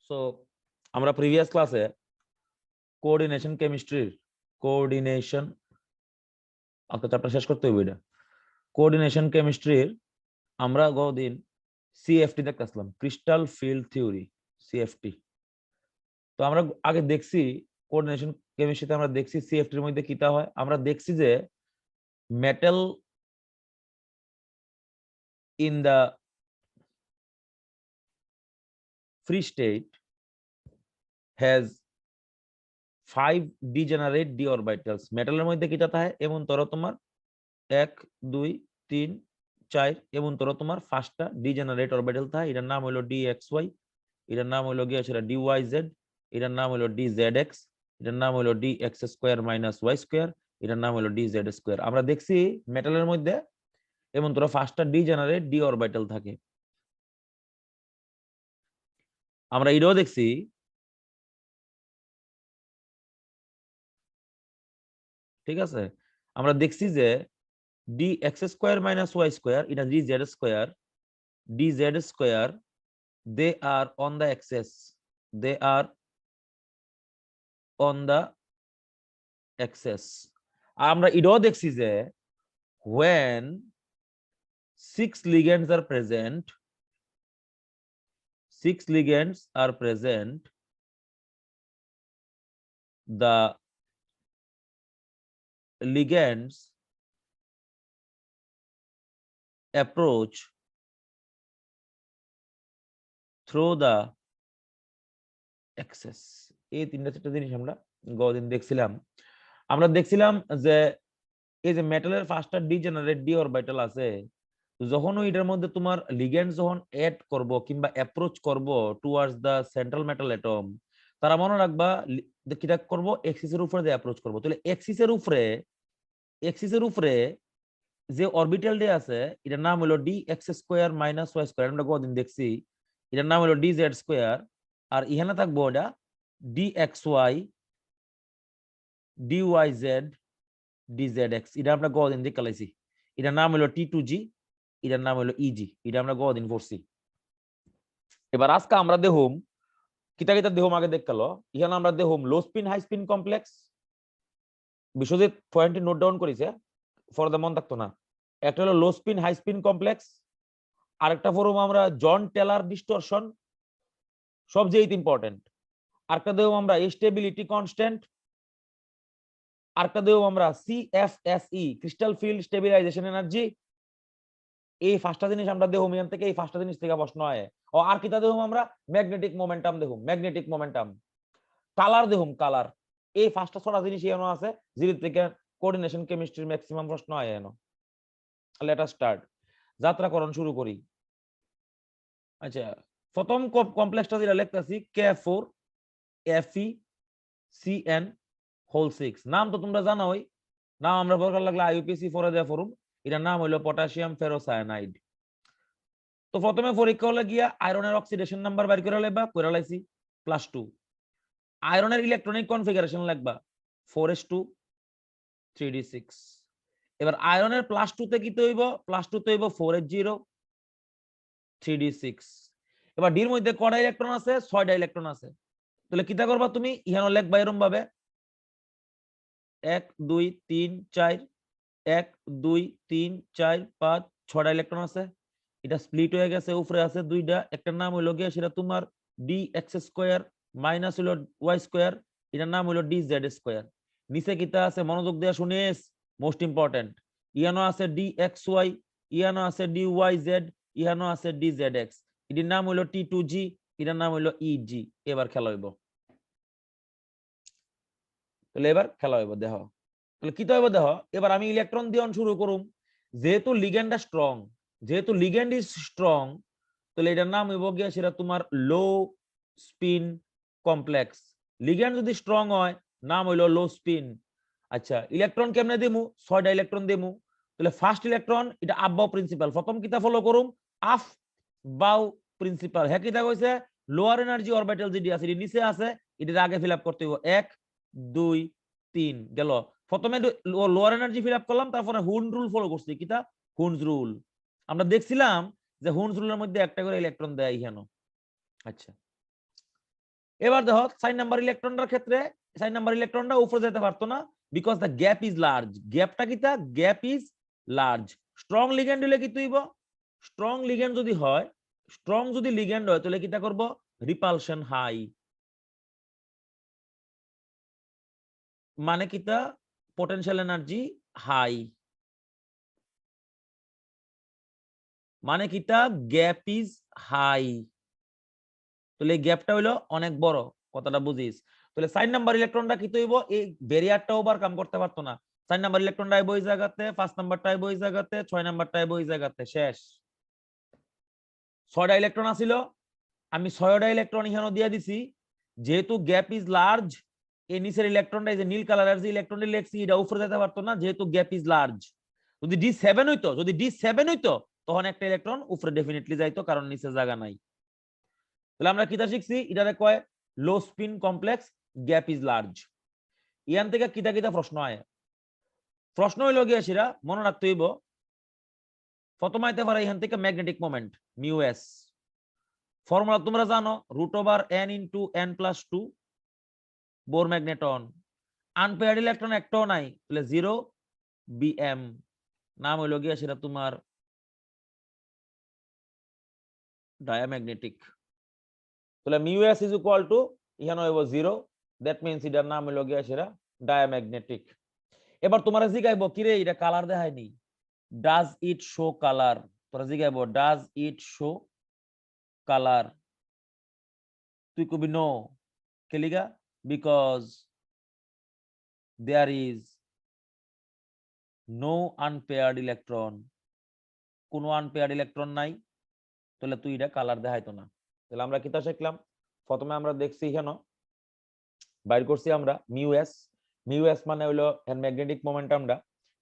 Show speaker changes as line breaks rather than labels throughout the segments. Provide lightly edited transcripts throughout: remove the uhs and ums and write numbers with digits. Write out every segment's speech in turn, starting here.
So আমরা previous ক্লাসে coordination কেমিস্ট্রির কোঅর্ডিনেশন একটা চ্যাপ্টার শেষ করতে হবে। এটা কোঅর্ডিনেশন কেমিস্ট্রির আমরা গতদিন সিএফটি দেখতেছিলাম, ক্রিস্টাল ফিল্ড থিওরি, সিএফটি। তো আমরা আগে দেখছি কোঅর্ডিনেশন কেমিস্ট্রিতে আমরা দেখছি সিএফটির মধ্যে কিটা হয়। আমরা দেখছি যে metal in the free state has 5 degenerate d orbitals. মেটালের মধ্যে কিটা থাকে এমন তোর তোমার 1 2 3 4 এমন তোর তোমার 5টা ডিজেনারেট অরবিটাল থাকে। এটার নাম হলো dxy, এটার নাম হলো গিয়ে সেটা dyz, এটার নাম হলো dzx, এটার নাম হলো dx square minus y square, এটার নাম হলো dz স্কয়ার। আমরা দেখছি মেটালের মধ্যে এমন তোর 5টা ডিজেনারেট d অরবিটাল থাকে। আমরা এটাও দেখছি ঠিক আছে। আমরা দেখছি যে dx square minus y square এটা dz square, dz square they are on the axis, they are on the axis। আমরা এটাও দেখছি যে when 6 ligands are present, 6 ligands are present, the ligands approach through the axis। এই তিনটা চারটা জিনিস আমরা গতদিন দেখছিলাম। আমরা দেখছিলাম যে এই যে মেটালের 5টা ডিজেনারেট ডি অরবিটাল আছে, যখন এটার মধ্যে তোমার লিগ্যান্ড যখন এড করব কিংবা অ্যাপ্রোচ করব টুয়ার্ডস দা সেন্ট্রাল মেটাল অ্যাটম, তারা মনে রাখবা কিটা করব এক্সিসের উপরে দিয়ে অ্যাপ্রোচ করব। তাহলে এক্সিসের উপরে যে অরবিটাল ডে আছে এটার নাম হলো dx square minus y square. আমরা কতদিন দেখছি এটার নাম হলো dz স্কয়ার, আর এখানে থাকবো এটা dxy dyz dzx। এটা আমরা কতদিন দেখে লাইছি, এটার নাম হলো t2g, এটার নাম হলো ইজি। এটা আমরা কতদিন পড়ছি। এবার আজকে আমরা দেখুম কিতা কিতা দেখুম আগে দেখালো। এখানে আমরা দেখুম low spin high spin complex. Biswajit পয়েন্টটি নোট ডাউন করেছে, ফর দ্য মন থাকতো না। একটা হলো low spin high spin complex, আরেকটা পড়ুম আমরা জন টেলার ডিস্টরশন, সবচেয়ে ইম্পর্টেন্ট। আরেকটা দেখুম আমরা স্টেবিলিটি কনস্ট্যান্ট, আরেকটা দেখুম আমরা CFSE crystal field stabilisation energy. এই 5টা জিনিস আমরা দেখুম, এখান থেকে এই 5টা জিনিস থেকে প্রশ্ন হয়। ও আর কিতা দেখুম আমরা ম্যাগনেটিক মোমেন্টাম দেখুম, ম্যাগনেটিক মোমেন্টাম। কালার দেখুম, কালার। এই 5টা 6টা জিনিস এখানে আছে যেটা থেকে কোঅর্ডিনেশন কেমিস্ট্রির ম্যাক্সিমাম প্রশ্ন হয় এখানে। লেট আস স্টার্ট, যাত্রাকরণ শুরু করি। আচ্ছা, প্রথম কমপ্লেক্সটা যেটা লিখতাছি K4 FeCN হোল 6। নাম তো তোমরা জানোই, নাম আমরা দরকার লাগলে আইইউপিএসি ফরে দেয়া ফরুম। এটার নাম হলো পটাশিয়াম ফেরোসায়ানাইড। তো প্রথমে পরীক্ষা হলে গিয়া আয়রনের অক্সিডেশন নাম্বার বের করে লাইবা, কইরা লাইছি +2। আয়রনের ইলেকট্রনিক কনফিগারেশন লাগবা 4s2 3d6। এবার আয়রনের +2 তে কি হইব, +2 তে হইব 4s0 3d6। এবার ডির মধ্যে কয়টা ইলেকট্রন আছে, 6টা ইলেকট্রন আছে। তাহলে কিটা করবা তুমি, ইহানো লিখবা এরকম ভাবে 1 2 3 4, 1 2 3 4 5 6টা ইলেকট্রন আছে। এটা স্প্লিট হয়ে গেছে, উপরে আছে 2টা, একটার নাম হলো গিয়ে সেটা তোমার dx স্কয়ার মাইনাস হলো y স্কয়ার, এটার নাম হলো dz স্কয়ার। নিচে কিটা আছে মনোযোগ দেয়া শুনিস, মোস্ট ইম্পর্টেন্ট। ইয়ানো আছে dxy, ইয়ানো আছে dyz, ইয়ানো আছে dzx। এটার নাম হলো t2g, এটার নাম হলো eg। এবার খেলা হইব, তাহলে এবার খেলা হইব দেখো। তাহলে কি হইব দেখো, এবার আমি ইলেকট্রন দিয়ে শুরু করুম। যেহেতু লিগ্যান্ডটা স্ট্রং, যেহেতু লিগ্যান্ড ইজ স্ট্রং, তাহলে এটার নাম হইব গিয়া সেটা তোমার লো স্পিন কমপ্লেক্স। লিগ্যান্ড যদি স্ট্রং হয় নাম হইলো লো স্পিন। আচ্ছা, ইলেকট্রন কেমনে দিমু, 6টা ইলেকট্রন দিমু। তাহলে ফার্স্ট ইলেকট্রন এটা আপ বাউ প্রিন্সিপাল, প্রথম কিতা ফলো করুম আফ বাউ প্রিন্সিপাল। হ্যাঁ কিতা কইছে, লোয়ার এনার্জি অরবিটাল যেটি আছে এটি নিচে আছে, এটার আগে ফিল আপ করতে হইব 1 2 3 গেল। প্রথমে লোয়ার এনার্জি ফিল আপ করলাম, তারপরে হুন রুল ফলো করছি। কিতা হুনস রুল, আমরা দেখছিলাম যে হুনস রুলের মধ্যে একটা করে ইলেকট্রন দেয় এখানে। আচ্ছা, এবার দেখো 4 নাম্বার ইলেকট্রনটার ক্ষেত্রে 4 নাম্বার ইলেকট্রনটা উপরে যেতে পারতো না because the gap is large. গ্যাপটা কিটা? Gap is large. Strong ligand হলে কি তুইব? স্ট্রং লিগ্যান্ড যদি হয়, স্ট্রং যদি লিগ্যান্ড হয় তাহলে কিটা করব? Repulsion high. মানে কিটা? Potential energy high. মানে কিটা? Gap is high. তাহলে এই গ্যাপটা হইলো অনেক বড়, কথাটা বুঝিস। তাহলে 4 নাম্বার ইলেকট্রনটা কি হইব? এই ব্যারিয়ারটা ওভারকাম করতে পারতো না। 4 নাম্বার ইলেকট্রনটা আইবো এই জায়গাতে, 5 নাম্বারটা আইবো এই জায়গাতে, 6 নাম্বারটা আইবো এই জায়গাতে, শেষ। 6টা ইলেকট্রন আছিল, আমি 6টা ইলেকট্রন এখানে দিয়ে দিছি। যেহেতু গ্যাপ ইজ লার্জ, এই নিচের ইলেকট্রনটা এই যে নীল কালারের যে ইলেকট্রনটি লিখছি এটা উপরে যেতে পারতো না, যেহেতু গ্যাপ ইজ লার্জ। যদি D7 হইতো, যদি D7 হইতো তখন একটা ইলেকট্রন উপরে ডেফিনেটলি যাইতো, কারণ নিচে জায়গা নাই। তাহলে আমরা কিটা শিখছি? এটারে কয় low spin complex, gap is large. ইয়ান থেকে কিটা কিটা প্রশ্ন আয়? প্রশ্ন হইল গিয়ে সেটা মনে রাখতে হইব। প্রথম আইতে পারে এখান থেকে magnetic moment mu S. Formula তোমরা জানো, √n * n+2 Bohr magneton. Unpaired electron একটাও নাই, তাহলে 0 bm। নাম হইল গিয়ে সেটা তোমার ডায়াম্যাগনেটিক। তাহলে mu S is equal two এখানে হইব 0, দ্যাট মিন্স এটার নাম হইল গিয়ে সেটা ডায়াম্যাগনেটিক। এবার তোমার জিগাইব কিরে এটা কালার দেখায়নি, ডাজ ইট শো কালার? তোরা জিগাইব ডাজ ইট শো কালার? তুই কবি নো। কেলিগা? Because there is no unpaired electron. কোনো আনপেয়ার্ড ইলেকট্রন নাই, তাহলে তুই এটা কালার দেখাইতো না। তাহলে আমরা কিতা শিখলাম? প্রথমে আমরা দেখছি এখানে বাইর করছি আমরা মিউ এস। মিউ এস মানে হইলো ম্যাগনেটিক মোমেন্টামটা।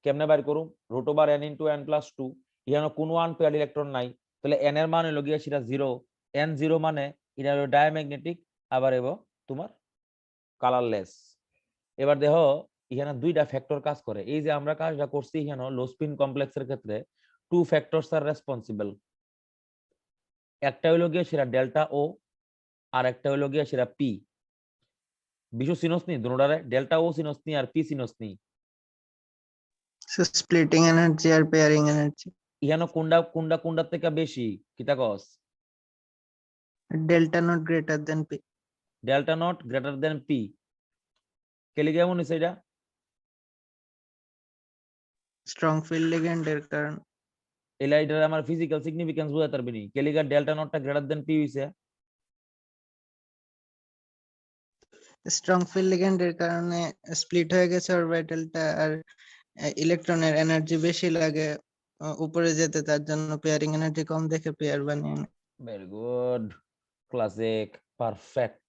কেমনে বাইর করুম? √n * n+2। এখানে কোনো আনপেয়ার্ড ইলেকট্রন নাই, তাহলে n এর মান হইলো গিয়ে সেটা 0। n0 মানে এটা হলো ডায়াম্যাগনেটিক, আবার এবো তোমার কালারলেস। এবার দেখো এখানে দুইটা ফ্যাক্টর কাজ করে। এই যে আমরা কাজটা করছি এখানে লো স্পিন কমপ্লেক্সের ক্ষেত্রে 2 ফ্যাক্টরস আর রেসপন্সিবল। একটা হইলো গিয়ে সেটা ডেল্টা ও, আর একটা হইলো গিয়ে সেটা পি। বিশু সিনোসনি দুটোটারে ডেল্টা ও সিনোসনি আর পি সিনোসনি।
স্প্লিটিং এনার্জি আর পেয়ারিং এনার্জি।
এখানে কোনটা থেকে বেশি কিতা কস?
Delta naught greater than P.
Delta naught greater than P. কেলি কেমন হইছে এটা?
স্ট্রং ফিল্ড লিগ্যান্ডের কারণ।
এলা এটার আমার ফিজিক্যাল সিগনিফিকেন্স বুঝাতে পারবি নি? কেলিগা ডেল্টা নটটা গ্রেটার দেন পি হইছে?
স্ট্রং ফিল্ড লিগ্যান্ডের কারণে স্প্লিট হয়ে গেছে অরবিটালটা, আর ইলেকট্রনের এনার্জি বেশি লাগে উপরে যেতে, তার জন্য পেয়ারিং এনার্জি কম দেখে পেয়ার বানিয়ে নেয়।
Very good, classic, perfect.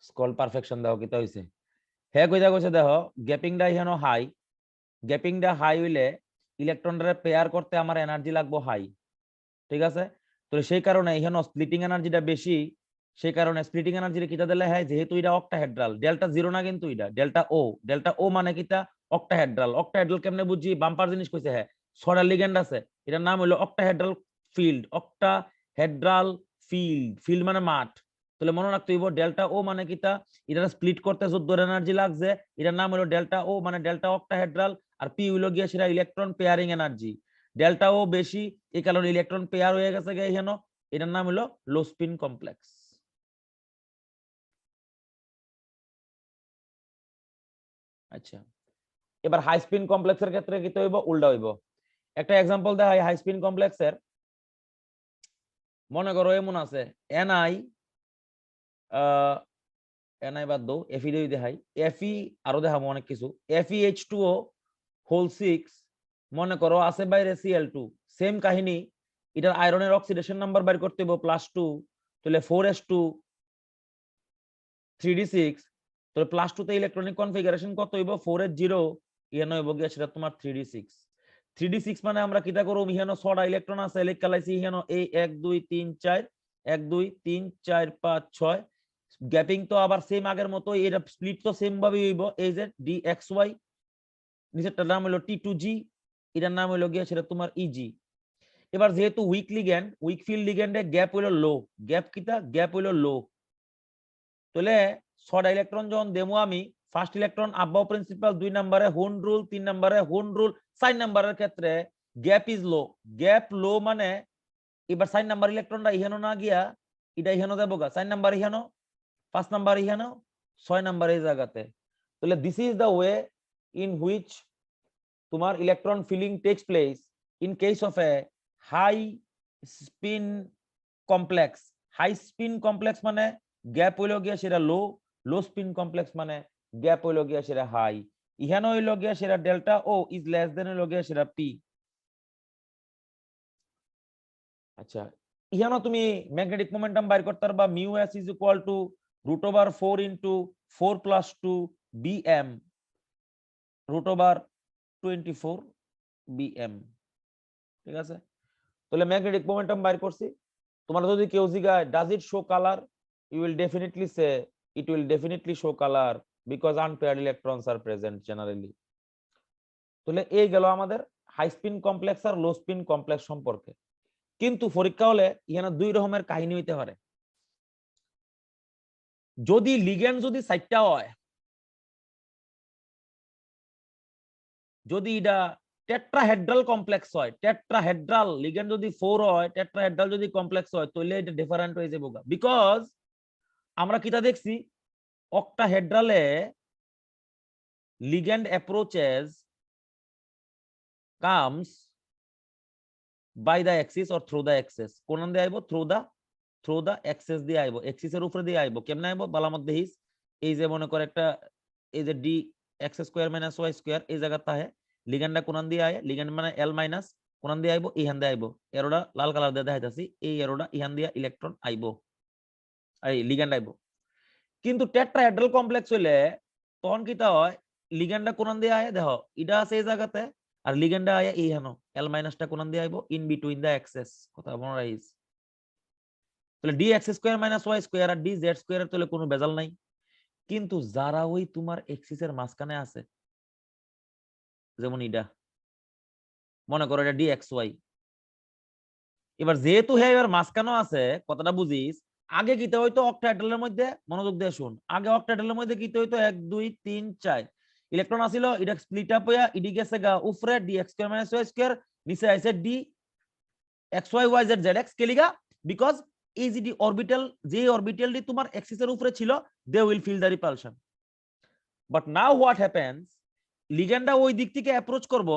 স্কল পারফেকশন দাও কিতা হইছে? হ্যাঁ কইতা কইছে দেখো গ্যাপিংটা এখানে হাই। গ্যাপিংটা হাই হইলে ইলেকট্রনটারে পেয়ার করতে আমার এনার্জি লাগবে হাই, ঠিক আছে? তো সেই কারণে এখানে স্প্লিটিং এনার্জিটা বেশি। সেই কারণে স্প্লিটিং এনার্জিটা কিতা দিলে হয়, যেহেতু এটা অক্টাহেড্রাল, ডেল্টা 0 না কিন্তু এটা ডেল্টা ও। ডেল্টা ও মানে কিতা? অক্টাহেড্রাল। অক্টাহেড্রাল কেমনে বুঝি? বাম্পার জিনিস কইছে। হ্যাঁ, 6টা লিগ্যান্ড আছে, এটার নাম হলো octahedral field. Octahedral field, field মানে মাঠ। তাহলে মনে রাখতে হইব ডেল্টা ও মানে কিতা? এটা স্প্লিট করতে যত এনার্জি লাগছে এটার নাম হলো ডেল্টা ও, মানে ডেল্টা অক্টাহেড্রাল। আর পি হইলো গিয়ে সেটা ইলেকট্রন পেয়ারিং এনার্জি। ডেল্টা ও বেশি, এই কারণে ইলেকট্রন পেয়ার হয়ে গেছে এখানে, এটার নাম হলো লো স্পিন কমপ্লেক্স। আচ্ছা, এবার হাই স্পিন কমপ্লেক্সের ক্ষেত্রে কি হইব? উল্টা হইব। একটা এক্সাম্পল দেখাই হাই স্পিন কমপ্লেক্সের। মনে করো এমন আছে এনআই, এনআই বাদ দাও, এফি দিয়ে দেখাই। এফি আরো দেখাবো অনেক কিছু। FeH2O হোল 6 মনে করো আছে বাইরে Cl2, সেম কাহিনী। এটার আয়রনের অক্সিডেশন নাম্বার বের করতে হবে +2, তাহলে 4s2 3d6। তাহলে +2 তে ইলেকট্রনিক কনফিগারেশন কত হইব? 4s0, ইহানো হইব গিয়া সেটা তোমার 3d6। 3d6 মানে আমরা কিটা করব? ইহানো 6টা ইলেকট্রন আছে, লেখা লাইছি ইহানো এই 1 2 3 4, 1 2 3 4 5 6। গ্যাপিং তো আবার সেম আগের মতো, এটা স্প্লিট তো সেম ভাবে হইব। এই যে DXY, নিচেরটার নাম হলো T2G, এটার নাম হলো গিয়া সেটা তোমার EG। এবার যেহেতু উইক লিগ্যান্ড, উইক ফিল্ড লিগ্যান্ডে গ্যাপ হইলো লো। গ্যাপ কিটা? গ্যাপ হইলো লো। তাহলে 6টা ইলেকট্রন যখন দেবো আমি, ফার্স্ট ইলেকট্রন আব্বাও প্রিন্সিপাল, 2 নম্বরে হুন রুল, 3 নম্বরে হুন রুল, 4 নম্বরের ক্ষেত্রে গ্যাপ ইজ লো। গ্যাপ লো মানে এবার 4 নাম্বার ইলেকট্রনটা ইহানো না গিয়া এটা ইহানো দেবো গা, 4 নাম্বার ইহানো, 5 নাম্বার ইহানো, 6 নাম্বার এই জায়গাতে। তাহলে this is the way in which তোমার electron filling takes place in case of a high spin complex. High spin complex মানে গ্যাপ হইল গিয়া সেটা লো, লো স্পিন কমপ্লেক্স মানে গ্যাপ হইল গিয়া সেটা হাই। ইহানো হইল গিয়া সেটা delta O is less than হইল গিয়া সেটা পি। আচ্ছা, ইহানো তুমি ম্যাগনেটিক মোমেন্টাম বাইর করতে পারবা mu S is equal two √4 into 4 plus 2 BM √24 BM. ঠিক আছে, তাহলে ম্যাগনেটিক মোমেন্টাম বাইর করছি। তোমরা যদি কেউ জিগায় does it show colour, you will definitely say it will definitely show colour because unpaired electrons are present generally. তাহলে এই গেল আমাদের হাই স্পিন কমপ্লেক্স আর লো স্পিন কমপ্লেক্স সম্পর্কে। কিন্তু পরীক্ষা হলে এখানে দুই রকমের কাহিনী হইতে পারে। যদি লিগ্যান্ড যদি 4টা হয়, যদি এটা টেট্রাহেড্রাল কমপ্লেক্স হয়, টেট্রাহেড্রাল লিগ্যান্ড যদি 4 হয়, টেট্রাহেড্রাল যদি কমপ্লেক্স হয়, তাহলে এটা ডিফারেন্ট হয়ে যাবে বিকজ আমরা কিটা দেখছি অক্টাহেড্রালে ligand approaches comes by the axis or through the axis। কোন দিয়ে আইবো? through the axis দিয়ে আইবো, axis এর উপরে দিয়ে আইবো। কেমনে আইবো? বালামত দেখিস, এই যে মনে করে একটা এই যে D X square minus Y square এই জায়গাটা আহে, লিগ্যান্ডটা কোন দিয়ে আয়, লিগ্যান্ড মানে এল মাইনাস কোন দিয়ে আইবো? ইহান দিয়ে আইবো। এরোটা লাল কালার দিয়ে দেখাইতাছি, এই এরোটা ইহান দিয়ে ইলেকট্রন আইবো, এই লিগ্যান্ড আইবো। কিন্তু টেট্রাহেড্রাল কমপ্লেক্স হইলে তখন কিটা হয়, লিগ্যান্ডটা কোন দিয়ে আয় দেখো, এটা আছে এই জায়গাতে, আর লিগ্যান্ডটা আয় এই হেন এল মাইনাসটা কোন দিয়ে আইবো? In between the axes. কথা মনে রাখিস। তাহলে D X square minus Y square আর ডি জেড স্কয়ারের তাহলে কোনো ভেজাল নাই। কিন্তু যারা ওই তোমার এক্সিসের মাঝখানে আছে, যেমন এটা মনে করো এটা ডি এক্স ওয়াই, এবার যেহেতু হ্যাঁ এবার মাঝখানেও আছে, কথাটা বুঝিস। আগে কিতে হইতো অক্টাহেড্রালের মধ্যে, মনোযোগ দিয়ে শুন, আগে অক্টাহেড্রালের মধ্যে কিতে হইতো 1 2 3 4 ইলেকট্রন আছিল, এটা স্প্লিট আপ হইয়া ইডি গেছে গা উপরে D X square minus Y square, নিচে আইছে D X Y Y Z Z X কেলিগা বিকজ এই যে অরবিটাল, যে অরবিটালটি তোমার এক্সিসের উপরে ছিল, they will feel the repulsion. But now what happens, লিগ্যান্ডটা ওই দিক থেকে অ্যাপ্রোচ করব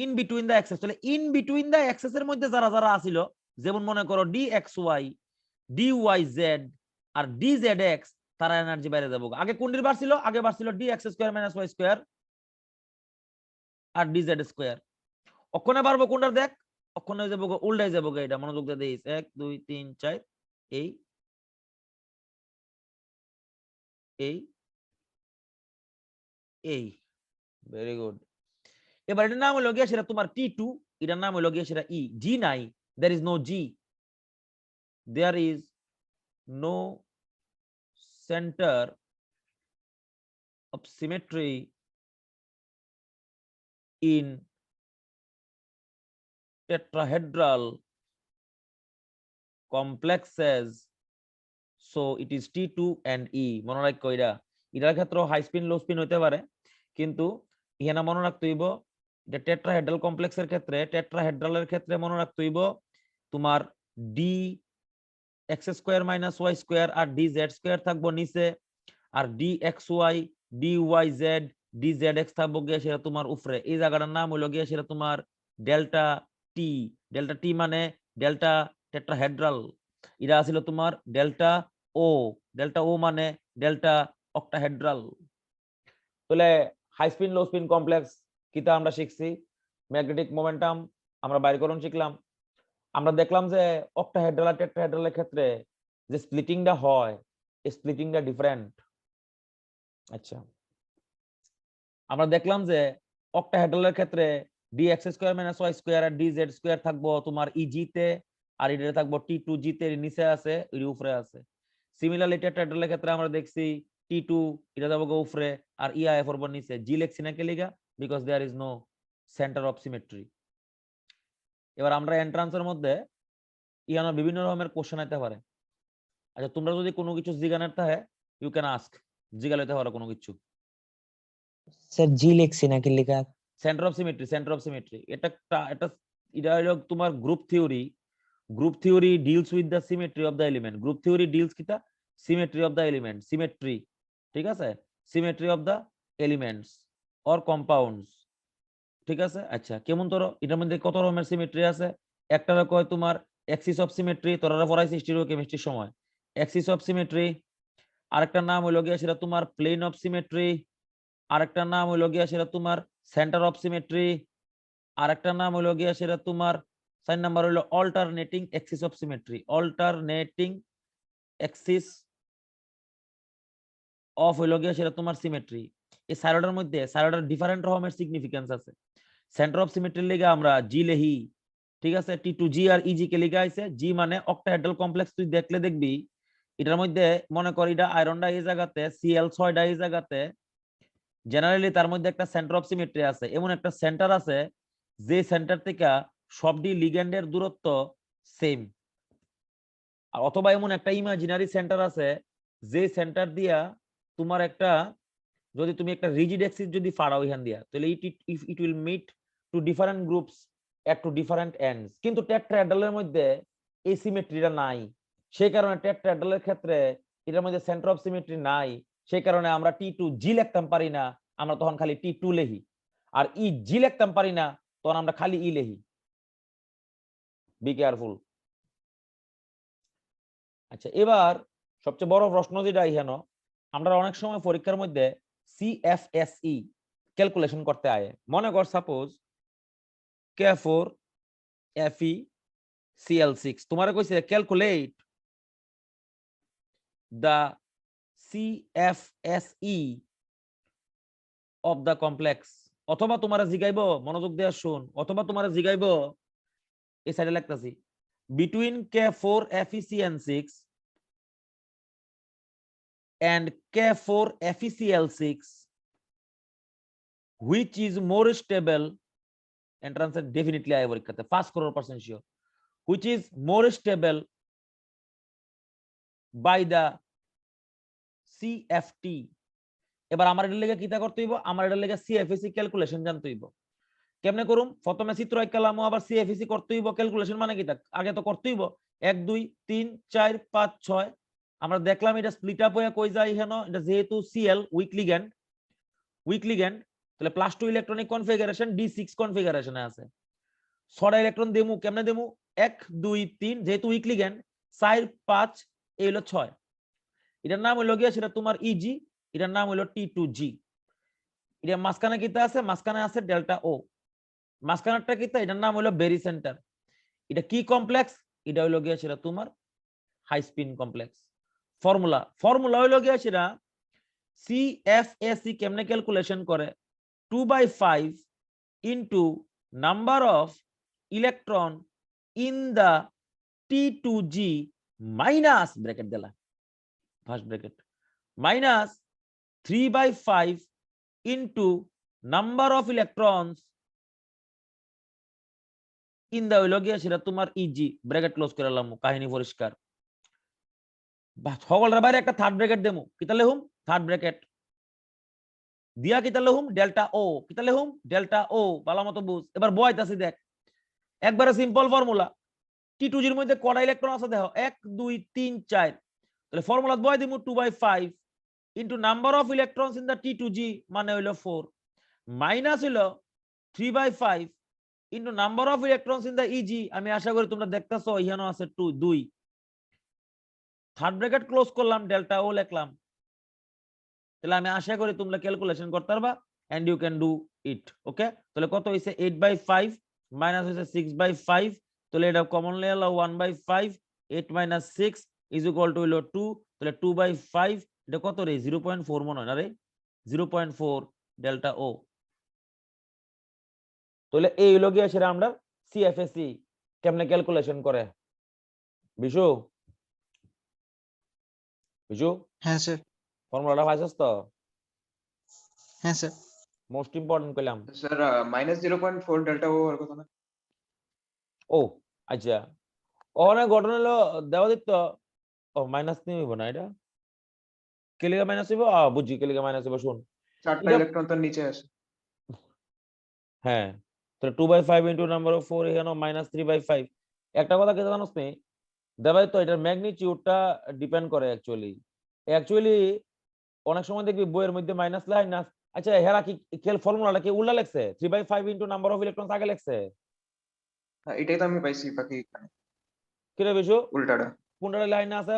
ইন বিটুইন দা এক্সেস। তাহলে ইন বিটুইন দা এক্সেস এর মধ্যে যারা যারা আছিল, যেমন মনে করো D X Y, D Y Z আর ডি জেড এক্স, তারা এনার্জি বাইরে যাবো। আগে কোনটির বার ছিল? আগে বার ছিল D X square minus Y square আর ডি জেড স্কয়ার। ওখানে পারবো কোনটা দেখ, ওখানে যাবো উল্টাই যাবো, এটা মনোযোগ দিয়ে দিস 1 2 3 4 এই এই এই, ভেরি গুড। এবার এটার নাম হলো গিয়ে সেটা তোমার T2, এটার নাম হলো গিয়ে সেটা ই, জি নাই, there is no G, there is no center of symmetry in tetrahedral complexes, so it is T2 and E। মনে রাখো এটার ক্ষেত্রে হাই স্পিন লো স্পিন হইতে পারে, কিন্তু এখানে মনে রাখতে হইব যে টেট্রাহেড্রাল কমপ্লেক্সের ক্ষেত্রে, টেট্রাহেড্রালের ক্ষেত্রে মনে রাখতে হইব তোমার D X square minus Y square আর ডি জেড স্কয়ার থাকবো নিচে, আর D X Y, D Y Z, D Z X থাকবো গিয়ে সেটা তোমার উপরে। এই জায়গাটার নাম হলো গিয়ে সেটা তোমার ডেল্টা টি। ডেল্টা টি মানে ডেল্টা টেট্রাহেড্রাল, এটা ছিল তোমার ডেল্টা ও। ডেল্টা ও মানে ডেল্টা অক্টাহেড্রাল। তাহলে high spin low spin complex কিটা আমরা শিখছি, ম্যাগনেটিক মোমেন্টাম আমরা বাইরকরণ শিখলাম। আমরা দেখলাম যে অক্টাহেড্রাল আর টেট্রাহেড্রালের ক্ষেত্রে যে স্প্লিটিংটা হয়, এই স্প্লিটিংটা ডিফারেন্ট। আচ্ছা, আমরা দেখলাম যে অক্টাহেড্রালের ক্ষেত্রে D X square minus Y square আর ডি জেড স্কয়ার থাকবো তোমার ইজি তে, আর এটা থাকবো T2 জি তে, নিচে আছে এর উপরে আছে। সিমিলারলি টেট্রাহেড্রালের ক্ষেত্রে আমরা দেখছি T2 এটা যাবো উপরে আর ইআইএফ এর নিচে। জি লেখছি না কে লিগা? Because there is no centre of symmetry. এবার আমরা এন্ট্রান্সের মধ্যে ইয়ানো বিভিন্ন রকমের কোশ্চেন আইতে পারে। আচ্ছা, তোমরা যদি কোনো কিছু জিজ্ঞানার থাকে ইউ ক্যান আস্ক, জিজ্ঞাসা হওয়ার কোনো কিছু।
স্যার জি লিখছি নাকি লেখা?
Centre of symmetry, centre of symmetry, এটা হলো তোমার group theory. Group theory deals with the symmetry of the element. Group theory deals কিতা, symmetry of the element, symmetry, ঠিক আছে, symmetry of the elements or compounds, ঠিক আছে। আচ্ছা কেমন ধরো এটার মধ্যে কত রকমের সিমেট্রি আছে? একটা কয় তোমার অ্যাক্সিস অফ সিমেট্রি, তোরা পড়াইছিস স্টিরিওকেমিস্ট্রির সময়, অ্যাক্সিস অফ সিমেট্রি। আরেকটা নাম হইলো গিয়া সেটা তোমার প্লেন অফ সিমেট্রি। আরেকটা নাম হইলো গিয়া সেটা তোমার সেন্টার অফ সিমেট্রি। আরেকটা নাম হইলো গিয়া সেটা তোমার 4 নাম্বার হইলো alternating Axis of symmetry, alternating Axis of হইলো গিয়া সেটা তোমার সিমেট্রি। এই সাইরোডের মধ্যে সাইরোডের ডিফারেন্ট রকমের সিগনিফিকেন্স আছে। সেন্টার অফ সিমেট্রির লেগে আমরা জি লেহি, ঠিক আছে, টি টু জি আর ইজি কে লেগে আছে। জি মানে অক্টাহেড্রাল কমপ্লেক্স, তুই দেখলে দেখবি এটার মধ্যে মনে কর এটা আয়রনটা এই জায়গাতে, Cl6 এই জায়গাতে, জেনারেলি তার মধ্যে একটা সেন্টার অফ সিমেট্রি আছে, এমন একটা সেন্টার আছে যে সেন্টার থেকে সবডি লিগ্যান্ডের দূরত্ব সেম। আর অথবা এমন একটা ইমাজিনারি সেন্টার আছে যে সেন্টার দিয়া তোমার একটা, যদি তুমি একটা রিজিড অ্যাক্সিস যদি ফাড়াও এখান দিয়া, তাহলে it will meet two different groups at two different ends. কিন্তু টেট্রাহেড্রালের মধ্যে এই সিমেট্রিটা নাই, সেই কারণে টেট্রাহেড্রালের ক্ষেত্রে এটার মধ্যে সেন্টার অফ সিমেট্রি নাই, সেই কারণে আমরা T2G লিখতাম পারি না, আমরা তখন খালি T2 লিখি। আর জি লিখতাম পারি না, তখন আমরা খালি ই লিখি। Be careful. আচ্ছা এবার সবচেয়ে বড় প্রশ্ন যেটা এখানে, আমরা অনেক সময় পরীক্ষার মধ্যে CFSE ক্যালকুলেশন করতে আয়। মনে কর সাপোজ K4 FeCl6, তোমার কইছে calculate the CFSE of the complex, অথবা তোমার জিগাইব, মনোযোগ দিয়ে শুন, অথবা তোমার জিগাইব এই সাইডে লিখতাছি, between K4 FeCN6 and K4 FeCl6 which is more stable, entrance definitely আয় পরীক্ষাতে 5% sure, which is more stable by the CFT। এবার আমার এর লেগে কিতা করতে হইব, আমার এর লেগে CFSE ক্যালকুলেশন জানতে হইব। কেমনে করুম? প্রথমে চিত্র আঁকালাম, আবার CFSE করতে হইব। ক্যালকুলেশন মানে কিতা, আগে তো করতে হইব 1 2 3 4 5 6। আমরা দেখলাম এটা স্প্লিট আপ হয়ে কই যায় এখানে, এটা যেহেতু Cl উইক লিগ্যান্ড, তাহলে +2 ইলেকট্রনিক কনফিগারেশন D6 কনফিগারেশনে আছে। 6টা ইলেকট্রন দেমু, কেমনে দেমু? 1 2 3, যেহেতু উইক লিগ্যান্ড 4 5 এই হলো 6। এটার নাম হইলো গিয়া সেটা তোমার ইজি, এটার নাম হইলো T2G। এটা মাঝখানে কিতা আছে? মাঝখানে আছে ডেল্টা ও। মাঝখানেরটা কিতা? এটার নাম হইলো বেরি সেন্টার। এটা কি কমপ্লেক্স? এটা হইলো গিয়া সেটা তোমার হাই স্পিন কমপ্লেক্স। ফর্মুলা হইলো গিয়া সেটা CFSE কেমনে ক্যালকুলেশন করে, 2/5 into number of electron in the T2G minus bracket দিলা, first bracket, minus 3/5 into number of electrons in the হইলো গিয়া সেটা তোমার ইজি, ব্র্যাকেট ক্লোজ করে লাম, কাহিনী পরিষ্কার। সকলের বাইরে একটা থার্ড ব্র্যাকেট দেমু, কিতা লেহুম? থার্ড ব্র্যাকেট দিয়া কিতা লেহুম? ডেল্টা ও। কিতা লেহুম? ডেল্টা ও। ভালো মতো বুঝ। এবার বয়তাছি দেখ, একবারে সিম্পল ফর্মুলা। T2G এর মধ্যে কয়টা ইলেকট্রন আছে দেখো, 1 2 3 4। তাহলে ফর্মুলা বয় দিমু 2/5 into number of electrons in the T2G মানে হইলো 4, মাইনাস হইলো 3/5 into number of electrons in the e g. আমি আশা করি তোমরা দেখতেছো এখানে আছে 2। থার্ড ব্র্যাকেট ক্লোজ করলাম, ডেল্টা ও লিখলাম। তাহলে আমি আশা করি তোমরা ক্যালকুলেশন করতে পারবা and you can do it. Okay, তাহলে কত হইছে? 8/5 মাইনাস হইছে 6/5, তাহলে এটা কমন লয়ে নাও 1/5, 8 - 6 ইজ ইকুয়াল টু হলো 2। তাহলে 2/5 এটা কত রে? 0.4 মনে হয় না রে? 0.4 ডেল্টা ও। তাহলে এই হলো গিয়া সেটা আমরা CFSE কেমনে ক্যালকুলেশন করে। বিশু
হ্যাঁ স্যার।
ফর্মুলাটা পাইছস তো?
হ্যাঁ স্যার।
মোস্ট ইম্পর্টেন্ট কইলাম
স্যার -0.4 ডেল্টা ও এর কথা না?
ও আচ্ছা, ওখানে ঘটনা হলো দেওয়া দিত, ও মাইনাস নিয়ে হইব না এটা, কে লিগা মাইনাস হইব বুঝছি কে লিগা মাইনাস হইব শুন
চারটা
এটা-
ইলেকট্রন তো নিচে আছে।
হ্যাঁ তাহলে 2/5 ইনটু নাম্বার অফ 4 এখানে -3/5 একটা কথা কি জানোস নি দেবাই তো এটার ম্যাগনিটিউডটা ডিপেন্ড করে অ্যাকচুয়ালি অনেক সময় দেখবি বইয়ের মধ্যে মাইনাস লাই না আচ্ছা হেরা কি খেল ফর্মুলাটা কি উল্টা লেখছে 3/5 ইনটু নাম্বার অফ ইলেকট্রনস আগে লেখছে
হ্যাঁ, এটাই তো আমি পাইছি বাকি
কি রে বিশু
উল্টাটা।
কোনটা লাইন আছে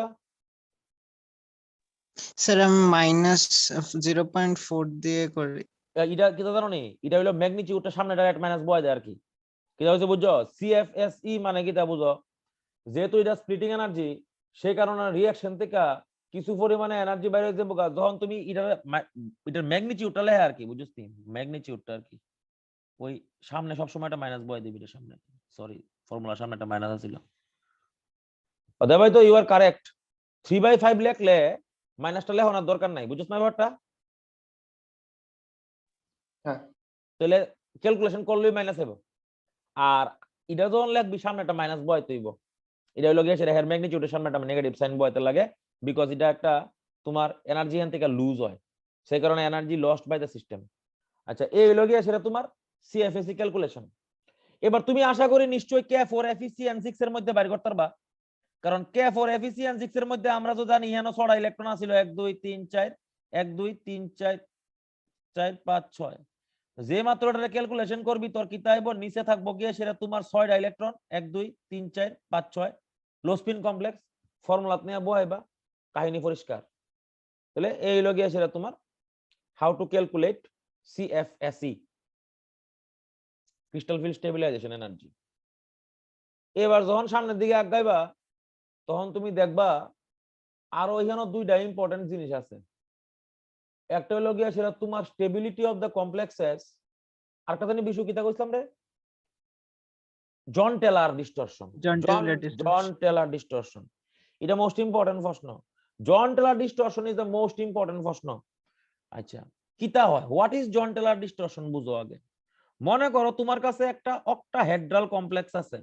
স্যার আমি -0.4 দিয়ে করি।
এটা কি জানো নি এটা হলো ম্যাগনিটিউডটা সামনে ডাইরেক্ট মাইনাস বয় দেয় আর কি কিটা হচ্ছে বুঝছো সিএফএসই মানে কিটা বুঝো যেহেতু এটা স্প্লিটিং এনার্জি সেই কারণে রিঅ্যাকশন থেকে কিছু পরিমাণে এনার্জি বাইরে হয়ে যাবে যখন তুমি এটার ম্যাগনিটিউডটা লেখা আর কি বুঝছিস ম্যাগনিটিউডটা আর কি ওই সামনে সব সময় একটা মাইনাস বয় দিবি এটার সামনে সরি ফর্মুলার সামনে একটা মাইনাস ছিল অতএব তো ইউ আর কারেক্ট 3/5 লেখলে মাইনাসটা লেখানোর দরকার নাই বুঝছিস না ব্যাপারটা
হ্যাঁ
তাহলে ক্যালকুলেশন করলেই মাইনাস হবে আর এটা যখন লিখবি সামনে একটা মাইনাস বয় তৈব এটা হলো গিয়ে সেটা ম্যাগনিটিউডের সামনে একটা নেগেটিভ সাইন বয়তে লাগে বিকজ এটা একটা তোমার এনার্জি এখান থেকে লুজ হয় সেই কারণে energy lost by the system আচ্ছা এই হলো গিয়ে সেটা তোমার সিএফএসি ক্যালকুলেশন এবার তুমি আশা করি নিশ্চয়ই K4 FeCN6 এর মধ্যে বাইর করতে পারবা কারণ K4 FeCN6 এর মধ্যে আমরা তো জানি এখানে 6টা ইলেকট্রন আছিল 1 2 3 4 1 2 3 4 4 5 6 যে মাত্র এটা ক্যালকুলেশন করবি তোর কি তাইব নিচে থাকবো গিয়ে সেটা তোমার 6টা electron 1 2 3 4 5 6 low spin complex formula নিয়ে বহাইবা কাহিনী পরিষ্কার তাহলে এই হলো গিয়ে সেটা তোমার how to calculate CFSE crystal field stabilisation energy এবার যখন সামনের দিকে আগাইবা তখন তুমি দেখবা আরো এখানে দুইটা ইম্পর্টেন্ট জিনিস আছে একটা হলো গিয়া সেটা তোমার স্টেবিলিটি অফ দ্য কমপ্লেক্সেস আর একটা জানি বিষয় কিতা কইছিলাম রে Jahn Teller distortion Jahn Teller distortion এটা মোস্ট ইম্পর্টেন্ট প্রশ্ন Jahn Teller distortion is the most important প্রশ্ন আচ্ছা কিতা হয় what is Jahn Teller distortion বুঝো আগে মনে করো তোমার কাছে একটা অক্টাহেড্রাল কমপ্লেক্স আছে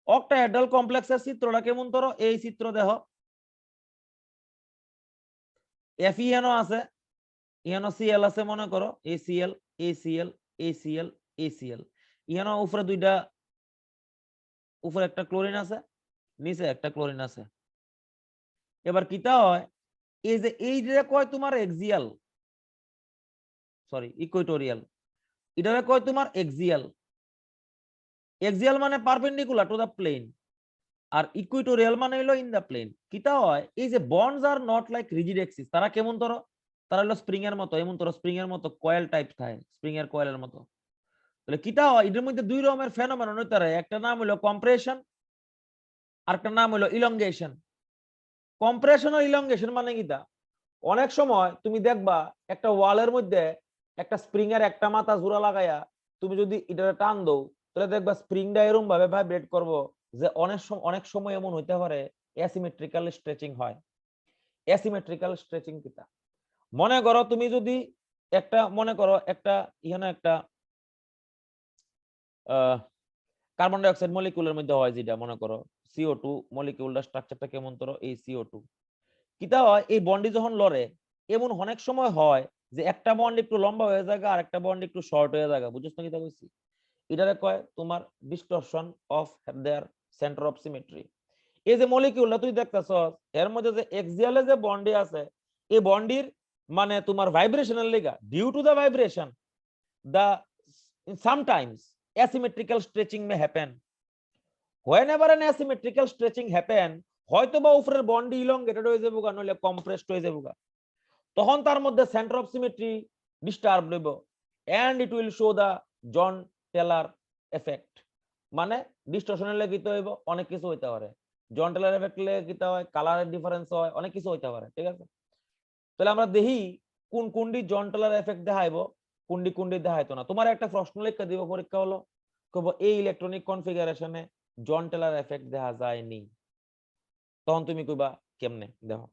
অক্টাহেড্রাল কমপ্লেক্সের চিত্রটা কেমন ধরো এই চিত্র দেখো Fe এনও আছে এনও Cl আছে মনে করো ACl ACl ACl ACl NO উপরে দুইটা উপরে একটা ক্লোরিন আছে নিচে একটা ক্লোরিন আছে এবার কিটা হয় এই যে কয় তোমার এক্সিয়াল সরি ইকুয়েটোরিয়াল এটারে কয় তোমার এক্সিয়াল মানে পারপেন্ডিকুলার টু দা প্লেন আর ইকুয়েটোরিয়াল মানে হলো ইন দা প্লেন কিটা হয় এই যে bonds are not like rigid axis তারা কেমন ধরো তারা হলো স্প্রিং এর মতো এমন ধরো স্প্রিং এর মতো কয়েল টাইপ থাকে স্প্রিং এর কয়েলের মতো তাহলে কিটা হয় এদের মধ্যে দুই রকমের ফেনোমেনন হইতে পারে একটা নাম হলো কম্প্রেশন আর একটা নাম হলো ইলংগেশন কম্প্রেশন আর ইলংগেশন মানে কিটা অনেক সময় তুমি দেখবা একটা ওয়ালের মধ্যে একটা স্প্রিং এর একটা মাথা জোড়া লাগাইয়া তুমি যদি এটা টান দাও তাহলে দেখবা স্প্রিংটা এরকম ভাবে ভাইব্রেট করবো যে অনেক সময় এমন হইতে পারে অ্যাসিমেট্রিক্যাল স্ট্রেচিং হয় অ্যাসিমেট্রিক্যাল স্ট্রেচিং কিটা মনে করো তুমি যদি একটা মনে করো একটা এখানে একটা কার্বন ডাই অক্সাইড মলিকিউলের মধ্যে হয় যেটা মনে করো CO2 মলিকিউলটার স্ট্রাকচারটা কেমন ধরো এই CO2 কিটা হয় এই বন্ডি যখন লড়ে এমন অনেক সময় হয় যে একটা বন্ড একটু লম্বা হয়ে যায় আর একটা বন্ড একটু শর্ট হয়ে যায় বুঝছ না কিটা কইছি এটারে কয় তোমার distortion of there centre of symmetry এই যে মলিকিউলটা তুই দেখতাছস এর মধ্যে যে এক্সিয়ালে যে বন্ডি আছে এই বন্ডির মানে তোমার ভাইব্রেশনাল লেগা due to the vibration the sometimes asymmetrical stretching may happen whenever an asymmetrical stretching happen হয়তো বা উপরের বন্ডি ইলংগেটেড হয়ে যাবে নইলে কম্প্রেসড হয়ে যাবে তখন তার মধ্যে সেন্টার অফ সিমেট্রি ডিস্টার্ব হইব and it will show the Jahn Teller effect মানে ডিস্টরশনের লাগিতে হইব অনেক কিছু হইতে পারে জন টেলার এফেক্ট লাগিতে হয় কালারের ডিফারেন্স হয় অনেক কিছু হইতে পারে ঠিক আছে তাহলে আমরা দেখি কোন কোনটি জন টেলার এফেক্ট দেখাইব কোনটি দেখাইতো না তোমার একটা প্রশ্ন লিখে দিব পরীক্ষা হলো কব এই ইলেকট্রনিক কনফিগারেশনে জন টেলার এফেক্ট দেখা যায়নি তখন তুমি কইবা কেমনে দেখো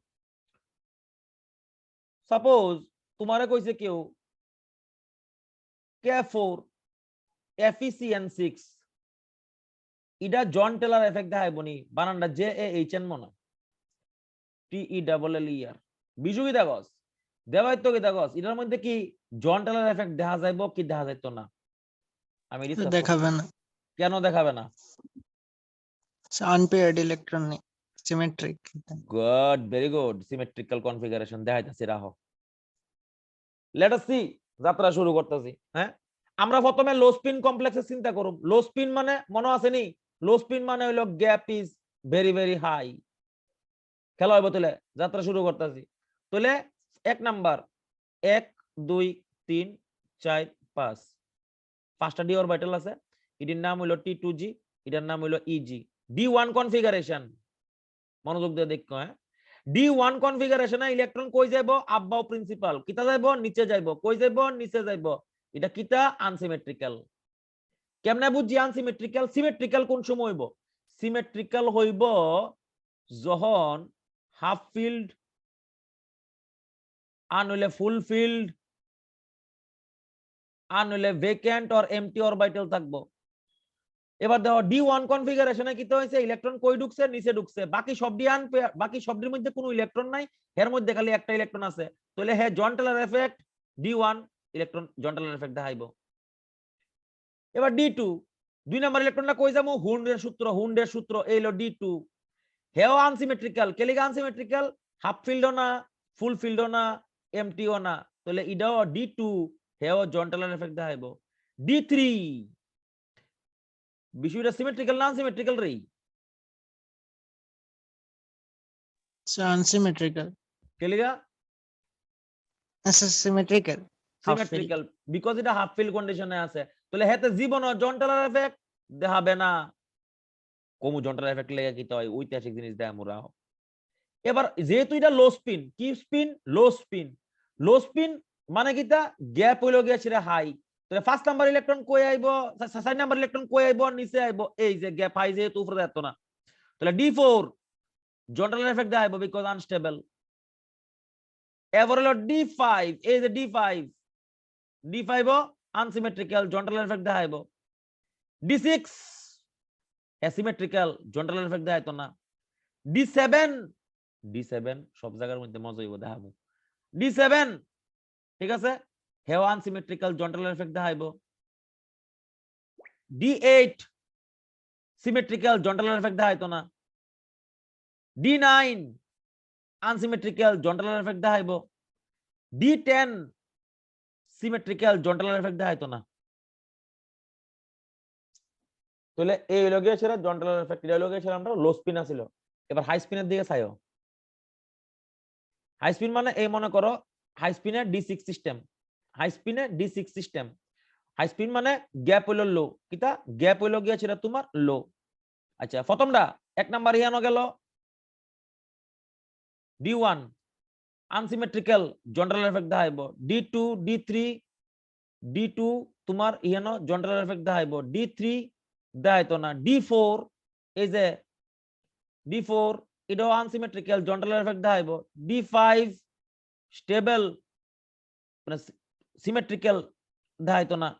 সাপোজ তোমারে কইছে কেউ K4 FeCN6 এটা জন টেলর এফেক্ট দেখাইবো নি বানানটা জে এ এইচ এন মনে টি ই ডাবল এল ই আর বিজু কি দেখস দেবাইত্য কি দেখস এটার মধ্যে কি জন টেলর এফেক্ট দেখা যাইবো কি দেখা যাইতো না আমি ডিসকাস করব
দেখাবে না,
কেন দেখাবে না
আনপেয়ার্ড ইলেকট্রন নেই, symmetric.
Good very good symmetrical configuration দেখাইতাছি রাখো লেট আস সি যাত্রা শুরু করতেছি হ্যাঁ আমরা প্রথমে লো স্পিন কমপ্লেক্সে চিন্তা করব লো স্পিন মানে মনে আছে নি লো স্পিন মানে হলো gap is very very high খেলা হইব তাহলে যাত্রা শুরু করতেছি তাহলে এক নাম্বার 1 2 3 4 5 পাঁচটা ডি অরবিটাল আছে এটার নাম হলো T2G এটার নাম হলো EG D1 কনফিগারেশন মনোযোগ দিয়ে দেখো হ্যাঁ D1 কনফিগারেশনে ইলেকট্রন কই যাইবো আব্বাও প্রিন্সিপাল কিতা যাইবো নিচে যাইবো কই যাইবো নিচে যাইবো এটা কিতা আনসিমেট্রিক্যাল কেমনে বুঝি আনসিমেট্রিক্যাল সিমেট্রিক্যাল কোন সময় হইব সিমেট্রিক্যাল হইব যখন হাফ ফিল্ড আনহলে ফুল ফিল্ড আনহলে ভ্যাকেন্ট অর এমটি অরবিটাল থাকবো এবার দেখো D1 কনফিগারেশনে কি হইছে ইলেকট্রন কই ঢুকছে নিচে ঢুকছে বাকি সব ডি আনপেয়ার বাকি সবটির মধ্যে কোনো ইলেকট্রন নাই এর মধ্যে খালি একটা ইলেকট্রন আছে তাহলে হে জন টেলর এফেক্ট D1 ইলেকট্রন জন টেলর এফেক্ট দেখাইবো এবার D2 দুই নাম্বার ইলেকট্রনটা কই যাবো হুন্ডের সূত্র এই হলো D2 হেও আনসিমেট্রিক্যাল কেলিগা আনসিমেট্রিক্যাল হাফ ফিল্ডও না ফুল ফিল্ডও না এমটিও না তাহলে এটাও D2 হেও জন টেলর এফেক্ট দেখাইবো D3 বিষয়টা সিমেট্রিক্যাল না আনসিমেট্রিক্যাল রে
আনসিমেট্রিক্যাল,
কেলিগা
সিমেট্রিক্যাল,
সিমেট্রিক্যাল বিকজ এটা হাফ ফিল কন্ডিশনে আছে তাহলে হেতে জীবন জন টেলর এফেক্ট দেখাবে না কমু জন টেলর এফেক্ট লেগে কি হয় ঐতিহাসিক জিনিস দেয় মোরা এবার যেহেতু এটা লো স্পিন কি স্পিন লো স্পিন মানে কিটা গ্যাপ হইলো গিয়া সেটা হাই তাহলে ফার্স্ট নাম্বার ইলেকট্রন কই আইবো সেকেন্ড নাম্বার ইলেকট্রন কই আইবো নিচে আইবো এই যে গ্যাপ হাই যেহেতু উপরে যেত না তাহলে D4 জন টেলর এফেক্ট দেখাইবো বিকজ আনস্টেবল এবার হলো D5 এই যে D5 ও আনসিমেট্রিক্যাল জন টেলর এফেক্ট দেখাইবো D6 asymmetrical Jahn Teller effect দেখাইতো না D7 সব জায়গার মধ্যে মজা হইব দেখাবো D7 ঠিক আছে হেও unsymmetrical Jahn Teller effect দেখাইবো D8 symmetrical জন টেলর এফেক্ট দেখাইতো না D9 unsymmetrical Jahn Teller effect দেখাইবো D10 symmetrical জন টেলর এফেক্ট দেখাইতো না তাহলে এই হলো গিয়ে সেটা জন টেলর এফেক্ট এটা হলো গিয়ে সেটা আমরা লো স্পিন আছিল এবার হাই স্পিনের দিকে চাইও হাই স্পিন মানে এই মনে করো হাই স্পিনের D6 সিস্টেম হাই স্পিন মানে গ্যাপ হইলো লো কিটা গ্যাপ হইলো গিয়ে সেটা তোমার লো আচ্ছা প্রথমটা এক নাম্বার ইয়ানো গেল D1 unsymmetrical Jahn Teller effect দেখাইবো D2 D3 তোমার ইয়ানো জন টেলর এফেক্ট দেখাইবো D3 দেখাইতো না D4 এই যে D4 এটাও unsymmetrical Jahn Teller effect দেখাইবো D5 stable মানে সিমেট্রিক্যাল দেখাইতো না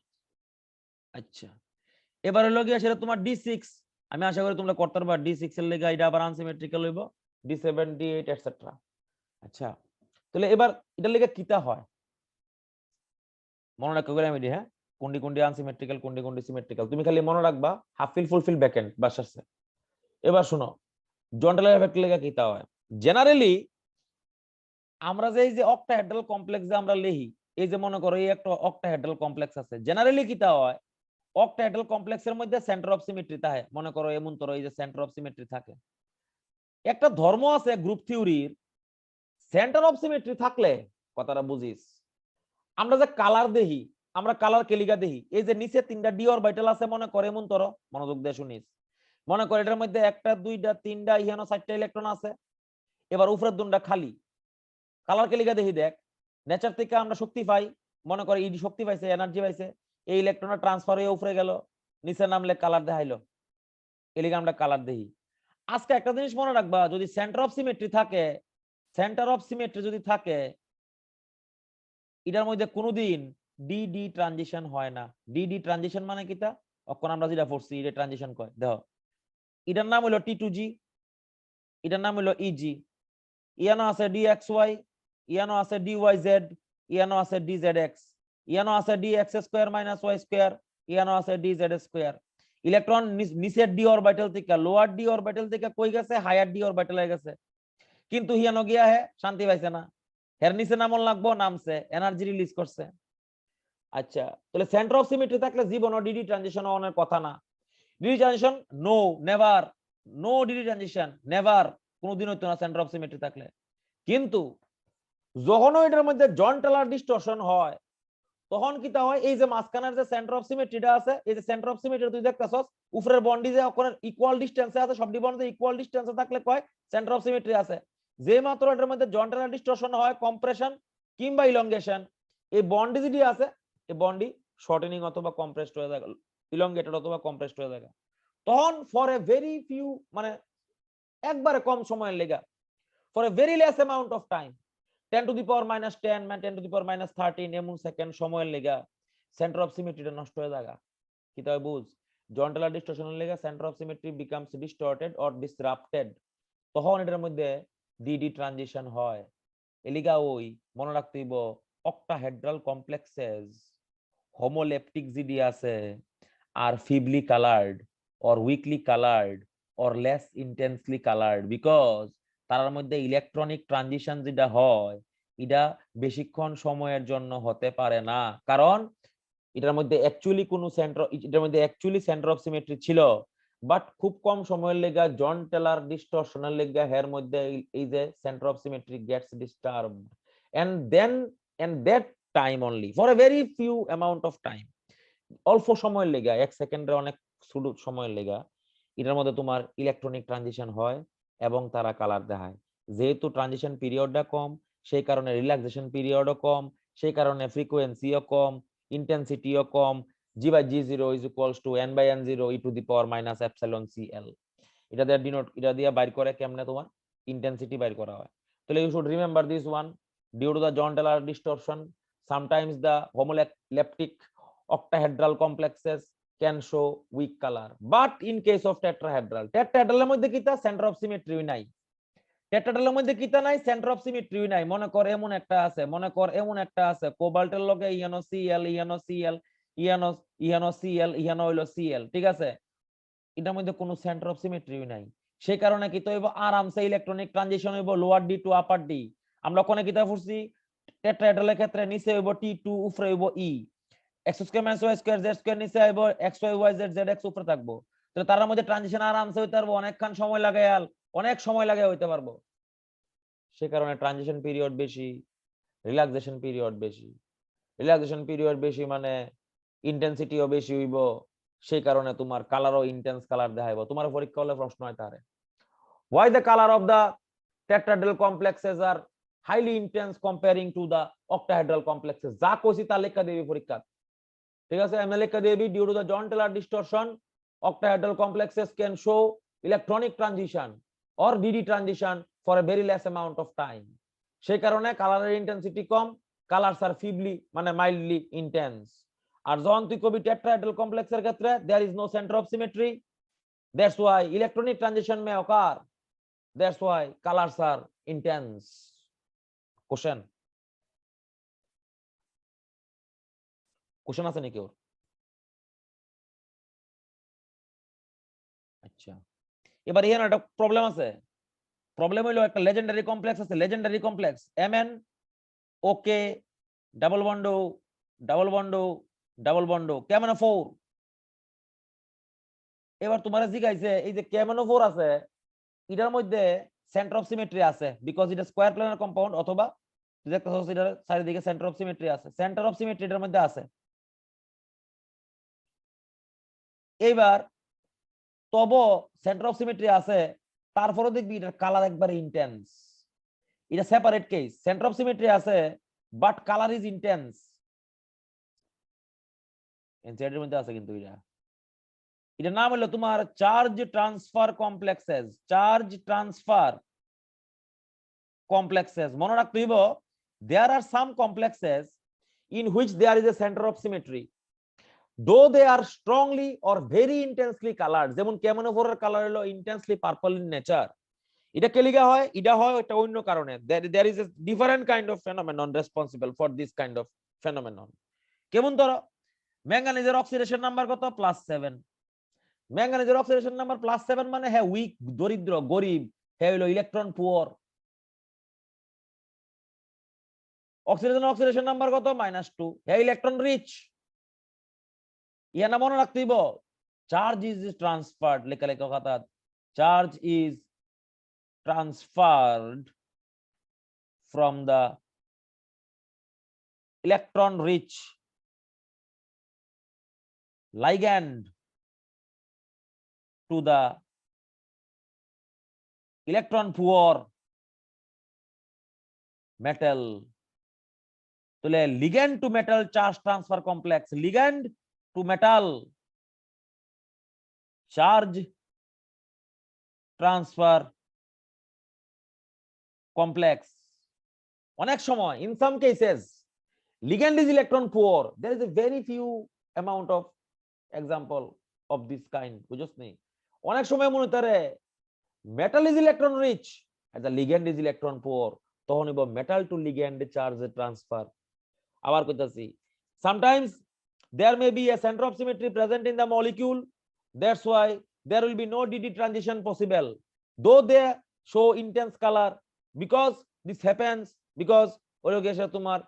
আচ্ছা এবার হলো গিয়া সেটা তোমার D6 আমি আশা করি তোমরা করতে পারবা D6 এর লেগে এটা আবার আনসিমেট্রিক্যাল হইব D7 D8 এটসেট্রা আচ্ছা তাহলে এবার এটার লেগে কিতা হয় মনে রাখো আমি হ্যাঁ কোনটি আনসিমেট্রিক্যাল কোনটি সিমেট্রিক্যাল তুমি খালি মনে রাখবা half feel full fill backend বাস আছে এবার শুনো জন টেলর এফেক্ট লেগে কিতা হয় জেনারেলি আমরা যে এই যে অক্টাহেড্রাল কমপ্লেক্স যে আমরা লিখি এই যে মনে করো এই একটা অক্টাহেড্রাল কমপ্লেক্স আছে জেনারেলি কিতা হয় অক্টাহেড্রাল কমপ্লেক্সের মধ্যে সেন্টার অফ সিমেট্রি থাকে মনে করো এমন তোর এই যে সেন্টার অফ সিমেট্রি থাকে একটা ধর্ম আছে গ্রুপ থিওরির সেন্টার অফ সিমেট্রি থাকলে কথাটা বুঝিস আমরা যে কালার দেখি আমরা কালার কেলিগা দেখি এই যে নিচে তিনটা ডি অরবিটাল আছে মনে করে এমন তোর মনোযোগ দিয়ে শুনিস মনে করে এটার মধ্যে একটা দুইটা তিনটা ইহানো চারটা ইলেকট্রন আছে এবার উপরের দুনটা খালি কালার কেলিগা দেখি দেখ নেচার থেকে আমরা শক্তি পাই মনে করে ইডি শক্তি পাইছে এনার্জি পাইছে এই ইলেকট্রনের ট্রান্সফার হয়ে উপরে গেল নিচে নামলে কালার দেখাইলো এলিগা আমরা কালার দেখি আজকে একটা জিনিস মনে রাখবা যদি সেন্টার অফ সিমেট্রি যদি থাকে এটার মধ্যে কোনোদিন ডি ট্রানজিশন হয় না ডি ট্রানজিশন মানে কিটা এখন আমরা যেটা পড়ছি এটা ট্রানজিশন কয় দেখো এটার নাম হলো T2G, এটার নাম হলো EG, ইয়ানো আছে DXY, ইয়ানো আছে DYZ, ইয়ানো আছে DZX, ইয়ানো আছে DX square minus Y square, ইয়ানো আছে DZ স্কয়ার। ইলেকট্রন নিচের ডি অরবিটাল থেকে লোয়ার ডি অরবিটাল থেকে কই গেছে, হায়ার ডি অরবিটালে গেছে, কিন্তু হিয়ানো গিয়া হে শান্তি পাইছে না, হের নিচে নামন লাগবো, নামছে, এনার্জি রিলিজ করছে। আচ্ছা, তাহলে সেন্টার অফ সিমেট্রি থাকলে জীবন ডিডি ট্রানজিশন হওয়ার কথা না। D d transition no, never, no d d transition never, কোনোদিন হইতো না সেন্টার অফ সিমেট্রি থাকলে। কিন্তু যখন এটার মধ্যে জন টেলার ডিস্টরশন হয়, তখন কি তা হয়, এই যে মাঝখানের যে সেন্টার অফ সিমেট্রিটা আছে, এই যে সেন্টার অফ সিমেট্রি তুই দেখতেছস, উপরের বন্ডি যে ইকুয়াল ডিসটেন্সে আছে, সবটি বন্ডে ইকুয়াল ডিসটেন্সে থাকলে কয় সেন্টার অফ সিমেট্রি আছে। যে মাত্র এটার মধ্যে জন টেলার ডিস্টরশন হয়, কম্প্রেশন কিংবা ইলংগেশন, এই বন্ডি যেটি আছে, এই বন্ডি শর্টেনিং অথবা কম্প্রেসড হয়ে যায়, ইলংগেটেড অথবা কম্প্রেসড হয়ে যায়, তখন ফর এ ভেরি ফিউ, মানে একবারে কম সময়ের লেগা, for a very less amount of time, 10 to the power minus 10 man 10 to the power minus 13 এমন সেকেন্ড সময়ের লেগা সেন্টার অফ সিমেট্রিটা নষ্ট হয়ে যায়। কি তাই বুঝ, জন টেলার ডিস্টরশনের লেগা centre of symmetry becomes distorted or disrupted, তখন এটার মধ্যে ডিডি ট্রানজিশন হয়। এলিগা ওই মনে রাখতে হইব, অক্টাহেড্রাল কমপ্লেক্সেস হোমোলেপটিক জিডি আছে আর feebly coloured or weakly coloured or less intensely coloured, because তার মধ্যে ইলেকট্রনিক ট্রানজিশন যেটা হয় এটা বেশিক্ষণ সময়ের জন্য হতে পারে না, কারণ এটার মধ্যে অ্যাকচুয়ালি কোনো সেন্টার অফ সিমেট্রি ছিল, বাট খুব কম সময়ের লেগা জন টেলার ডিস্টরশনের লেগা হের মধ্যে এই যে centre of symmetry gets disturbed, and that time only for a very few amount of time, অল্প সময়ের লেগা, এক সেকেন্ডের অনেক ছোট সময়ের লেগা এটার মধ্যে তোমার ইলেকট্রনিক ট্রানজিশন হয় এবং তারা কালার দেখায়। যেহেতু ট্রানজিশন পিরিয়ডটা কম, সেই কারণে রিল্যাক্সেশন পিরিয়ডও কম, সেই কারণে ফ্রিকোয়েন্সিও কম, ইন্টেন্সিটিও কম। G/G0 is equals to n/n0 e to the power minus epsilon CL, এটা দিয়ে ডিনোট, এটা দিয়ে বাইর করে কেমনে তোমার ইন্টেন্সিটি বাইর করা হয়। তাহলে you should remember this one, due to the Jahn Teller distortion sometimes the homoleptic octahedral complexes can show weak color, but in case of tetrahedral মধ্যে কিতা সেন্টার অফ সিমেট্রি নাই, টেট্রাহেড্রালের মধ্যে কিতা নাই, সেন্টার অফ সিমেট্রি নাই। মনে কর এমন একটা আছে কোবাল্টের লগে ইয়ানো Cl ইয়ানো Cl ইয়ানো Cl ইয়ানো হইলো Cl, ঠিক আছে, এটার মধ্যে কোনো সেন্টার অফ সিমেট্রি নাই। সেই কারণে কি তো হইব, আরামসে ইলেকট্রনিক ট্রানজিশন হইব লোয়ার ডি টু আপার ডি। আমরা কোনে কিতা পড়ছি, টেট্রাহেড্রালের ক্ষেত্রে নিচে হইব T2, উপরে হইব E, x square minus y square z square নিচে আইব x y y z z x উপরে থাকবো। তাহলে তার মধ্যে ট্রানজিশন আরামসে হইতে পারবো, অনেকক্ষণ সময় লাগে, অনেক সময় লাগে হইতে পারবো। সে কারণে ট্রানজিশন পিরিয়ড বেশি, রিল্যাক্সেশন পিরিয়ড বেশি। রিল্যাক্সেশন পিরিয়ড বেশি মানে ইন্টেন্সিটিও বেশি হইব, সেই কারণে তোমার কালারও ইন্টেন্স কালার দেখাইব। তোমার পরীক্ষা হলে প্রশ্ন হয় তারে, why the color of the tetrahedral complexes are highly intense comparing to the octahedral complexes, যা কইছি তা লেখা দিবি পরীক্ষা, ঠিক আছে, আমি লেখা দিবি due to the Jahn Teller distortion octahedral complexes can show electronic transition or DD transition for a very less amount of time, সেই কারণে কালারের ইন্টেন্সিটি কম, কালারস আর ফিবলি মানে মাইল্ডলি ইন্টেন্স। আর যখন তুই কবি টেট্রাহেড্রাল কমপ্লেক্সের ক্ষেত্রে there is no center of symmetry, that's why electronic transition may occur, that's why colors are intense. Question আছে নাকি ওর? আচ্ছা, এবার এখানে একটা প্রবলেম আছে। প্রবলেম হলো একটা লেজেন্ডারি কমপ্লেক্স আছে, legendary complex Mn OK double bond double bond double bond KMnO4। এবার তোমার জিজ্ঞাসা এই যে KMnO4 আছে, এটার মধ্যে সেন্টার অফ সিমেট্রি আছে বিকজ এটা স্কয়ার প্ল্যানার কম্পাউন্ড, অথবা দেখতেছস এটার চারিদিকে সেন্টার অফ সিমেট্রি আছে, সেন্টার অফ সিমেট্রি এটার মধ্যে আছে। এইবার তবো সেন্টার অফ সিমেট্রি আছে, তারপরে দেখবি এটার কালার একবারে ইন্টেন্স, এটা separate case. Centre of symmetry আছে বাট কালার ইজ ইন্টেন্স, এনসিআরটির মধ্যে আছে কিন্তু এটার নাম হলো তোমার charge transfer complexes. Charge transfer complexes মনে রাখতে হইব, there are some complexes in which there is a center of symmetry, though they are strongly or very intensely colored, যেমন ক্যামোনোফোরের কালার হলো intensely purple in nature, এটা কে লিগা হয়, এটা হয় একটা অন্য কারণে, there is a different kind of phenomenon responsible for this kind of phenomenon. কেমন ধরো ম্যাঙ্গানিজের অক্সিডেশন নাম্বার কত +7, ম্যাঙ্গানিজের অক্সিডেশন নাম্বার +7 মানে হ্যাঁ উইক, দরিদ্র, গরিব, হ্যাঁ হলো ইলেকট্রন পুয়ার। অক্সিডেশন নাম্বার কত -2, হ্যাঁ ইলেকট্রন রিচ। ইয়া না মনে রাখতে হইব, চার্জ ইজ ট্রান্সফার্ড, লেখা লেখা কথা, charge is transferred from the electron rich ligand to the electron poor metal. তাহলে ligand to metal charge transfer complex, ligand to metal charge transfer complex. অনেক সময় in some cases ligand is electron poor, there is a very few amount of example of this kind, বুঝছ নি? অনেক সময় মনে করে metal is electron rich and the ligand is electron poor, তখন হইব metal to ligand charge transfer. আবার কইতাছি, sometimes there may be a center of symmetry present in the molecule, that's why there will be no dd transition possible, though they show intense color, because this happens because তোমার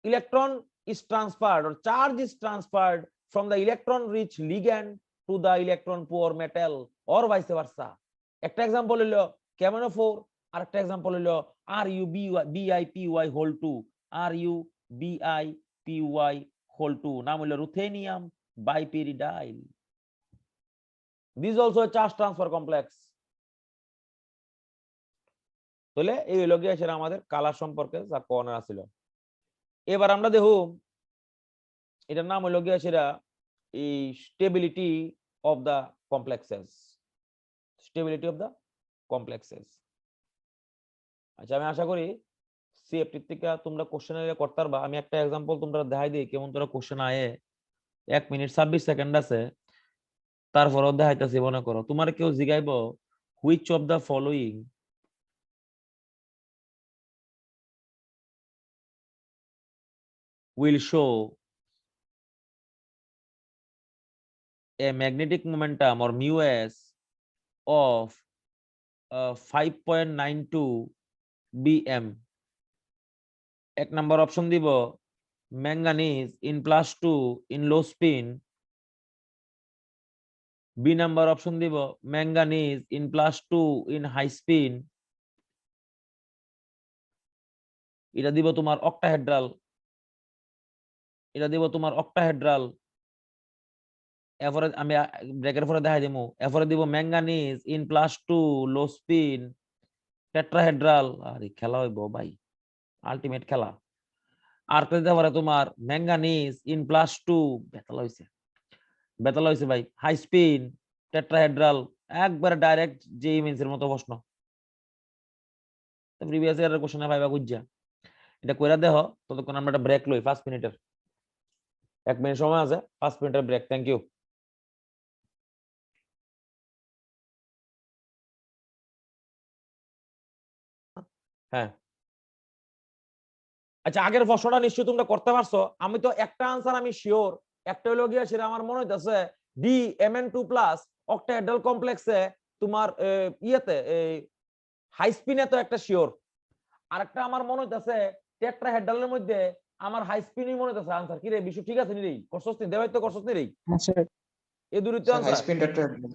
electron is transferred or charge is transferred from the electron rich ligand to the electron poor metal or vice versa. একটা example হলো ক্যামোনোফোর, আর একটা example হলো RuBiPy whole 2, RuBiPy whole 2, নাম হলো ruthenium বাইপিরিডাইল. This is also a charge transfer complex. তাহলে এই হলো গিয়ে সেটা আমাদের কালার সম্পর্কে যা কর্নার ছিল। এবার আমরা দেখো এটার নাম হলো গিয়ে সেটা এই stability of the complexes, stability of the complexes. আচ্ছা, আমি আশা করি সিএফটি থেকে তোমরা কোশ্চেন এর করতে পারবা। আমি একটা एग्जांपल তোমরা দেখাই দেই কেমন তোরা কোশ্চেন আয়ে। 1 মিনিট 26 সেকেন্ড আছে, তারপরও দেখাইতাছি। মনে করো তোমার কেউ জিগাইবো which of the following will show a magnetic momentum or μs of 5.92 bm. এক নাম্বার অপশন দিব manganese in +2 in low spin, B number option দিব manganese in +2 in high spin, এটা দিব তোমার অক্টাহেড্রাল, এটা দিব তোমার অক্টাহেড্রাল। এরপরে আমি ব্রেকের পরে দেখাই দেবো। এরপরে দিব manganese in +2 low spin tetrahedral. আরে খেলা হইব ভাই, আলটিমেট খেলা। আর দিতে পারে তোমার ম্যাঙ্গানিজ in +2 বেতাল হইছে ভাই হাই স্পিন টেট্রাহেড্রাল। একবারে ডাইরেক্ট জেই মেইনস এর মতো প্রশ্ন, প্রিভিয়াস ইয়ারের কোশ্চেনে ভাইবা বুঝছা। এটা কইরা দেখো। ততক্ষণ আমরা একটা ব্রেক লই 5 মিনিটের, 1 মিনিট সময় আছে, 5 মিনিটের ব্রেক। Thank you. হ্যাঁ, আচ্ছা, আগের প্রশ্নটা নিশ্চয়ই তোমরা করতে পারছো। আমি তো একটা আনসার আমি শিওর, একটা হলো গিয়া সেটা আমার মনে হইতাছে ডি Mn2+ অক্টাহেড্রাল কমপ্লেক্সে তোমার ইয়েতে হাই স্পিনে তো একটা শিওর। আরেকটা আমার মনে হইতাছে টেট্রাহেড্রালের মধ্যে আমার হাই স্পিনই মনে হইতাছে আনসার। কি রে বিশু, ঠিক আছে নি রে? করছস নি? দেবাই তো করছস নি রে?
হ্যাঁ স্যার।
এই দুটো তো
high
answer,
spin tetrahedral,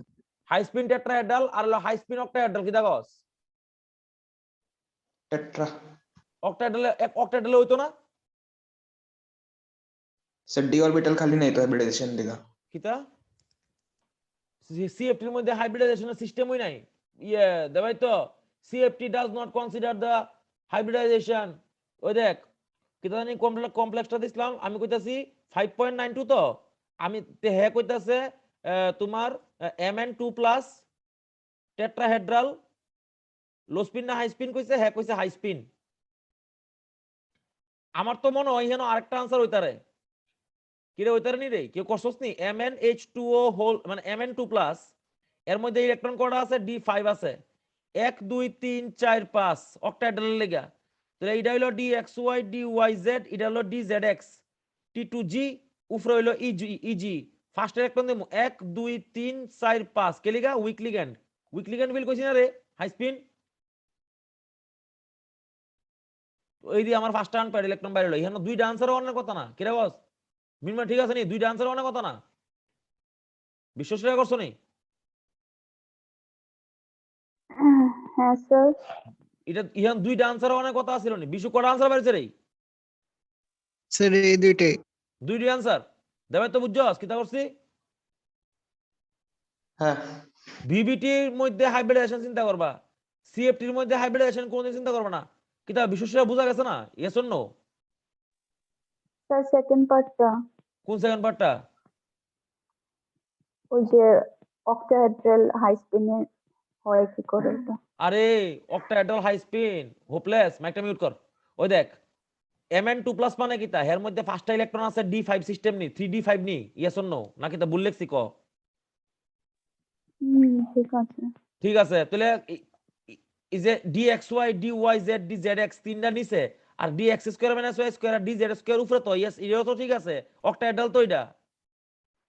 high spin tetrahedral আর হলো হাই স্পিন অক্টাহেড্রাল। কি দেখস?
টেট্রা
অক্টাহেড্রালে হইতো না?
স্যার ডি অরবিটাল খালি নাই তো হাইব্রিডাইজেশন দিগা।
কিতা সিএফটি এর মধ্যে হাইব্রিডাইজেশনের সিস্টেমই নাই। ইয়ে দেবাই তো CFT does not consider the hybridization. ওই দেখ কিতা জানি কমপ্লেক্সটা দিছিলাম আমি, কইতাছি 5.92 তো আমি হে কইতাছে তোমার Mn2+ টেট্রাহেড্রাল লো স্পিন না হাই স্পিন কইছে? হ্যাঁ কইছে হাই স্পিন। আমার তো মনে হয় হেন আরেকটা আনসার হইতারে। কি রে ওইতার নি রে কেউ করছস নি MnH2O হোল মানে Mn2+ এর মধ্যে ইলেকট্রন কয়টা আছে D5 আছে 1 2 3 4 5 অক্টাহেড্রাল লেগা তাহলে এটা হলো DXY DYZ এটা হলো DZX T2G উপরে হলো EG ফার্স্ট ইলেকট্রন দেবো 1 2 3 4 5 কে লিগা উইক লিগ্যান্ড বিল কইছি না রে হাই স্পিন ওই দিয়ে আমার ফার্স্ট আনপ্যাড ইলেকট্রন বাইরে হলো এখানে দুইটা আনসার অনেক কথা না কিরে বস মিনমা ঠিক আছে নি দুইটা আনসার অনেক কথা না বিশ্বাস করছো নি
হ্যাঁ স্যার
এটা ইহান দুইটা আনসার অনেক কথা ছিল নি বিশু কটা আনসার বাইরেছে রে
স্যার এই দুইটাই
দুইটি আনসার দেবে তো বুঝছস কিতা করছি
হ্যাঁ
ভিবিটির মধ্যে হাইব্রিডাইজেশন চিন্তা করবা সিএফটির মধ্যে হাইব্রিডাইজেশন কোনদিন চিন্তা করবা না কিতা বিশ্বসরা বোঝা গেছে না yes or no
sir second পার্টটা
কোন সেকেন্ড পার্টটা
ওই যে অক্টাহেড্রাল হাই স্পিনে হয় কি করে ওটা
আরে অক্টাহেড্রাল হাই স্পিন হোপলেস মাইকটা মিউট কর ওই দেখ Mn2+ মানে কিতা এর মধ্যে ফার্স্টটা ইলেকট্রন আছে D5 সিস্টেম নি 3D5 নি ইয়েস অর নো না কিতা ভুল লেখছি ক
ঠিক আছে
ঠিক আছে তাহলে এই যে DXY DYZ DZX তিনটা নিচে আর DX² - Y² আর DZ² উপরে তো ইয়েস এটাও তো ঠিক আছে অক্টাহেড্রাল তো এটা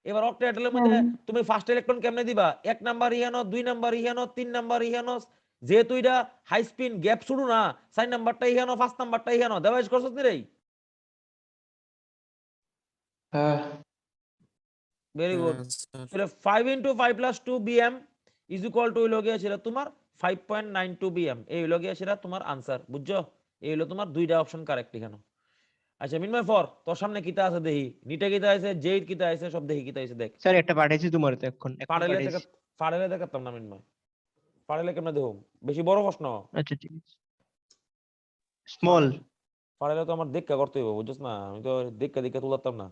এবার অক্টাহেড্রালের মধ্যে তুমি ফার্স্ট ইলেকট্রন কেমনে দিবা এক নাম্বার ইহানো দুই নাম্বার ইহানো তিন নাম্বার ইহানো যেহেতু এটা হাই স্পিন গ্যাপ শুরু না 4 নাম্বারটা ইহানো 5 নাম্বারটা ইহানো দেবাইশ করছস নি রে
হ্যাঁ
ভেরি গুড তাহলে 5 * 5 + 2 bm ইজ ইকুয়াল টু হইলো গিয়ে সেটা তোমার 5.92 bm এই হইলো গিয়ে সেটা তোমার আনসার বুঝছো এই হলো তোমার দুইটা অপশন কারেক্ট এখানে আচ্ছা মিনময় ফর তোর সামনে কিতা আছে দেখি নিটে কিতা আছে জেইড কিতা আছে সব দেখি কিতা আছে দেখ
স্যার একটা পাঠাইছি তোমার তো এখন
পাড়ালে দেখাতাম না মিনময় পাড়ালে কেমনে দেখো বেশি বড় প্রশ্ন
আচ্ছা ঠিক আছে স্মল
পাড়ালে তো আমার দেখা করতে হইব বুঝছস না আমি তো দেখা তুলতাম না